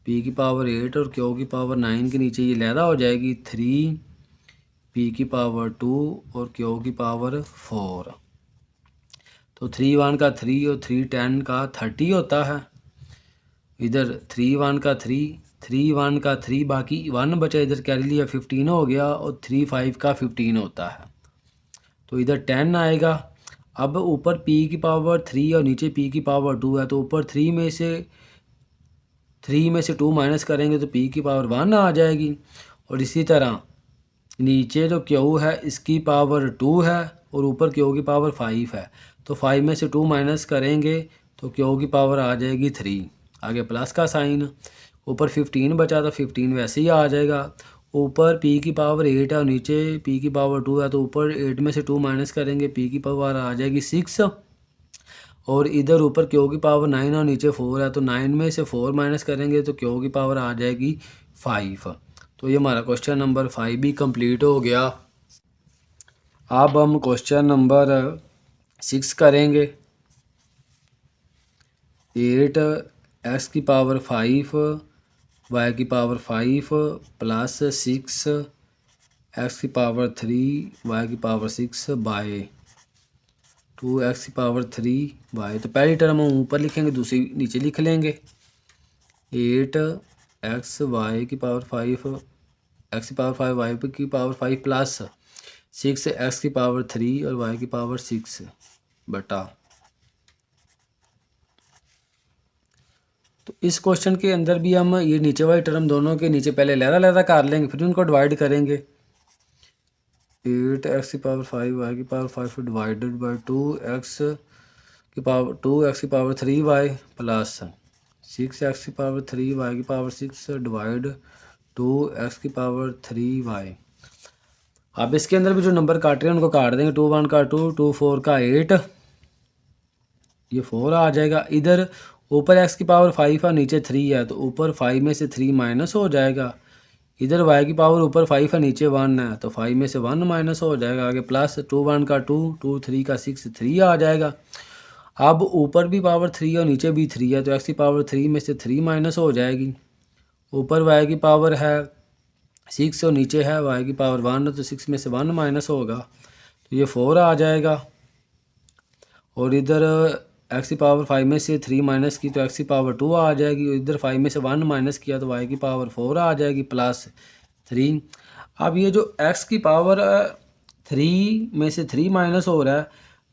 p की पावर 8 और q की पावर 9 के नीचे ये लहदा हो जाएगी 3 p की पावर 2 और q की पावर 4। तो 3 1 का 3 और 3 10 का 30 होता है। इधर 3 1 का 3 1 का 3, बाकी 1 बचा, इधर कैरी लिया 15 हो गया, और 3 5 का 15 होता है, तो इधर 10 आएगा। अब ऊपर p की पावर 3 और नीचे p की पावर 2 है, तो ऊपर 3 में से 2 माइनस करेंगे तो p की पावर 1 आ जाएगी। और इसी तरह नीचे जो q है इसकी पावर 2 है और ऊपर q की पावर 5 है, तो 5 में से 2 माइनस करेंगे तो q की पावर आ जाएगी 3, आगे प्लस का साइन। ऊपर 15 बचा तो 15 वैसे ही आ जाएगा। ऊपर p की पावर 8 है और नीचे p की पावर 2 है, तो ऊपर 8 में से 2 माइनस करेंगे, p की पावर आ जाएगी 6। और इधर ऊपर q की पावर 9 और नीचे 4 है, तो 9 में से 4 माइनस करेंगे तो q की पावर आ जाएगी 5। तो ये हमारा क्वेश्चन नंबर 5 भी कंप्लीट हो गया। अब हम क्वेश्चन नंबर 6 करेंगे। 8 x की पावर 5 y की पावर 5 प्लस 6 x की पावर 3 y की पावर 6 बाय 2x की पावर 3 y। तो पहली टर्म हम ऊपर लिखेंगे, दूसरी नीचे लिख लेंगे। 8x y की पावर 5 x की पावर 5 y की पावर 5 प्लस 6x की पावर 3 और y की पावर 6 बटा। तो इस क्वेश्चन के अंदर भी हम ये नीचे वाली टर्म दोनों के नीचे पहले लहदा कर लेंगे, फिर उनको डिवाइड करेंगे। 8x की पावर 5 y की पावर 5 डिवाइडेड बाई 2x की पावर 3 y प्लस 6x की पावर 3 y की पावर 6 डिवाइड 2x की पावर 3 y। अब इसके अंदर भी जो नंबर काट रहे हैं उनको काट देंगे। 2 1 का 2, 2 4 का 8, ये 4 आ जाएगा। इधर ऊपर x की पावर 5 है, नीचे 3 है, तो ऊपर 5 में से 3 माइनस हो जाएगा। इधर y की पावर ऊपर 5 है, नीचे 1 है, तो 5 में से 1 माइनस हो जाएगा। आगे प्लस 2 1 का 2, 2 3 का 6, 3 आ जाएगा। अब ऊपर भी पावर 3 और नीचे भी 3 है, तो x की पावर 3 में से 3 माइनस हो जाएगी। ऊपर y की पावर है 6 और नीचे है y की पावर 1, तो 6 में से 1 माइनस होगा, तो ये 4 आ जाएगा। और इधर x की पावर 5 में से 3 माइनस की तो x की पावर 2 आ जाएगी। इधर 5 में से 1 माइनस किया तो y की पावर 4 आ जाएगी प्लस 3। अब ये जो x की पावर 3 में से 3 माइनस हो रहा है,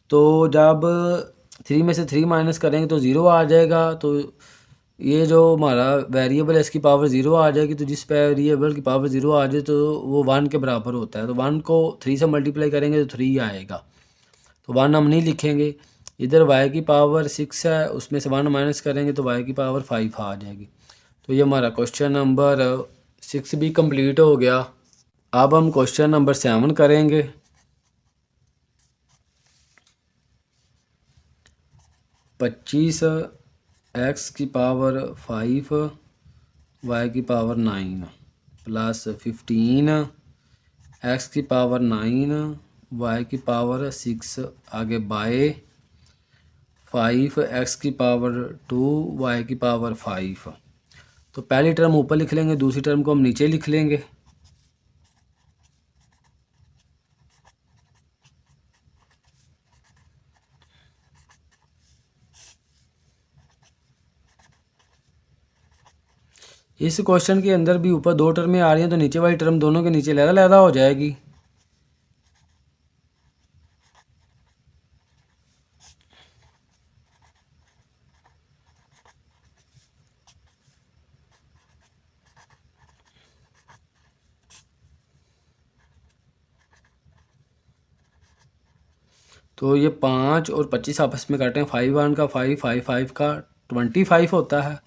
तो जब 3 में से 3 माइनस करेंगे तो 0 आ जाएगा। तो ये जो हमारा वेरिएबल है इसकी पावर 0 आ जाएगी। तो जिस वेरिएबल की पावर 0 आ जाए तो वो 1 के बराबर होता है, तो 1 को 3 से मल्टीप्लाई करेंगे तो 3 आएगा, तो 1 हम नहीं लिखेंगे। इधर y की पावर 6 है, उसमें से 1 माइनस करेंगे तो y की पावर 5 आ जाएगी। तो ये हमारा क्वेश्चन नंबर 6 भी कंप्लीट हो गया। अब हम क्वेश्चन नंबर 7 करेंगे। 25 x की पावर 5 y की पावर 9 प्लस 15 x की पावर 9 y की पावर 6 आगे बाय 5 x की पावर 2 y की पावर 5। तो पहली टर्म ऊपर लिख लेंगे, दूसरी टर्म को हम नीचे लिख लेंगे। इस क्वेश्चन के अंदर भी ऊपर 2 टर्में आ रही हैं, तो नीचे वाली टर्म दोनों के नीचे लहदा हो जाएगी। तो ये 5 और 25 आपस में काटें, 5 1 का 5, 5 5 का 25 होता है,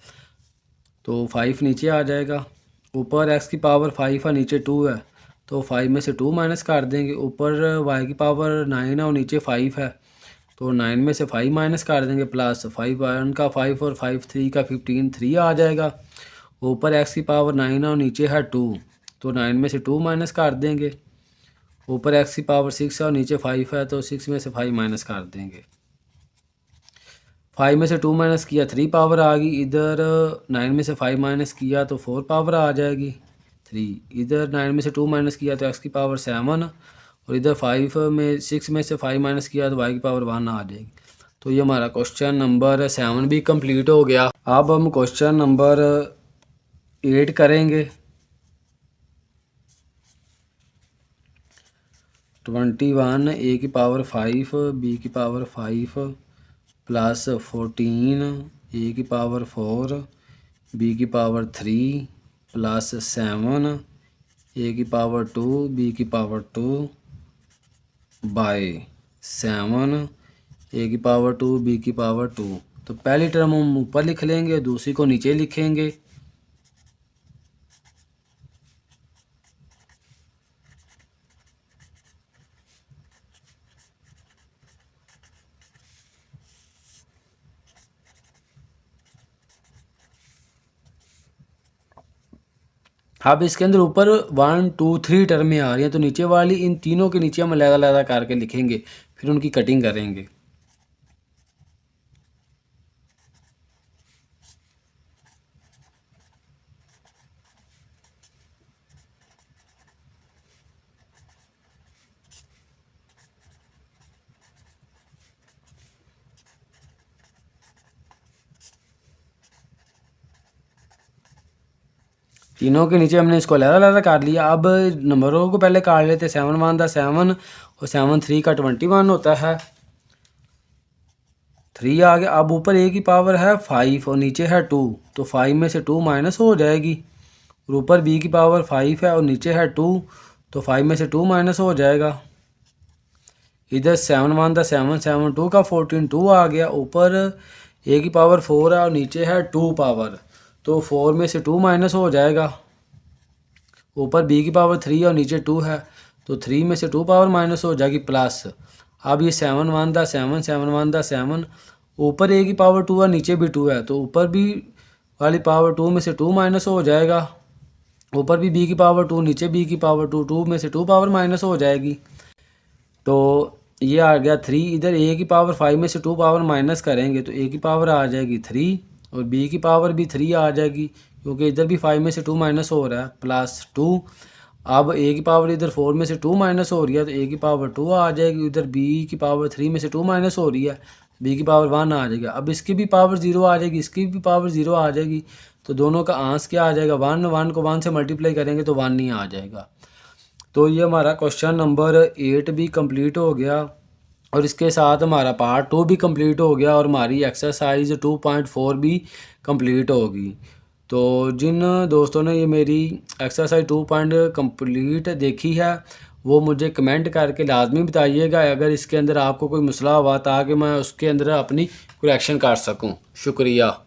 तो 5 नीचे आ जाएगा। ऊपर x की पावर 5 है, नीचे 2 है, तो 5 में से 2 माइनस कर देंगे। ऊपर y की पावर 9 है और नीचे 5 है, तो 9 में से 5 माइनस कर देंगे प्लस 5 1 का 5 और 5 3 का 15, 3 आ जाएगा। ऊपर x की पावर 9 है और नीचे है 2, तो 9 में से 2 माइनस कर देंगे। ऊपर x की पावर 6 है और नीचे 5 है, तो 6 में से 5 माइनस कर देंगे। 5 में से 2 माइनस किया 3 पावर आ गई। इधर 9 में से 5 माइनस किया तो 4 पावर आ जाएगी 3। इधर 9 में से 2 माइनस किया तो x की पावर 7, और इधर 6 में से 5 माइनस किया तो y की पावर 1 आ जाएगी। तो ये हमारा क्वेश्चन नंबर 7 भी कंप्लीट हो गया। अब हम क्वेश्चन नंबर 8 करेंगे। 21 a की पावर 5 b की पावर 5 प्लस 14 a की पावर 4 b की पावर 3 प्लस 7 a की पावर 2 b की पावर 2 बाय 7 a की पावर 2 b की पावर 2। तो पहली टर्म हम ऊपर लिख लेंगे, दूसरी को नीचे लिखेंगे। अब इसके अंदर ऊपर 1 2 3 टर्में आ रही हैं, तो नीचे वाली इन तीनों के नीचे हम अलग-अलग करके लिखेंगे, फिर उनकी कटिंग करेंगे। तीनों के नीचे हमने इसको अलग-अलग कर लिया। अब नंबरों को पहले काट लेते। 7 1 दा 7 और 7 3 का 21 होता है। 3 आ गया। अब ऊपर a की पावर है 5 और नीचे है 2, तो 5 में से 2 माइनस हो जाएगी। और ऊपर b की पावर 5 है और नीचे है 2, तो 5 में से 2 माइनस हो जाएगा। इधर 7 1 दा 7 7 2 का 14 2 आ गया। ऊपर a की पावर 4 है और नीचे है 2 पावर, तो 4 में से 2 माइनस हो जाएगा। ऊपर b की पावर 3 और नीचे 2 है, तो 3 में से 2 पावर माइनस हो जाएगी प्लस। अब ये 7 1 दा 7 7 1 दा 7, ऊपर a की पावर 2 है नीचे भी 2 है, तो ऊपर भी वाली पावर 2 में से 2 माइनस हो जाएगा। ऊपर भी b की पावर 2 नीचे b की पावर 2, 2 में से 2 पावर माइनस हो जाएगी। तो ये आ गया 3। इधर a की पावर 5 में से 2 पावर माइनस करेंगे तो a की पावर आ जाएगी 3 और b की पावर भी 3 आ जाएगी, क्योंकि इधर भी 5 में से 2 माइनस हो रहा है प्लस 2। अब a की पावर इधर 4 में से 2 माइनस हो रही है, तो a की पावर 2 आ जाएगी। इधर b की पावर 3 में से 2 माइनस हो रही है, b की पावर 1 आ जाएगी। अब इसकी भी पावर 0 आ जाएगी, इसकी भी पावर 0 आ जाएगी, तो दोनों का आंसर क्या आ जाएगा 1। 1 को 1 से मल्टीप्लाई करेंगे तो 1 ही आ जाएगा। तो ये हमारा क्वेश्चन नंबर 8 भी कंप्लीट हो गया और इसके साथ हमारा पार्ट 2 भी कंप्लीट हो गया और हमारी एक्सरसाइज 2.4 भी कंप्लीट होगी। तो जिन दोस्तों ने ये मेरी एक्सरसाइज 2 कंप्लीट देखी है वो मुझे कमेंट करके लाजमी बताइएगा अगर इसके अंदर आपको कोई मसला हुआ, ताकि मैं उसके अंदर अपनी करेक्शन कर सकूं। शुक्रिया।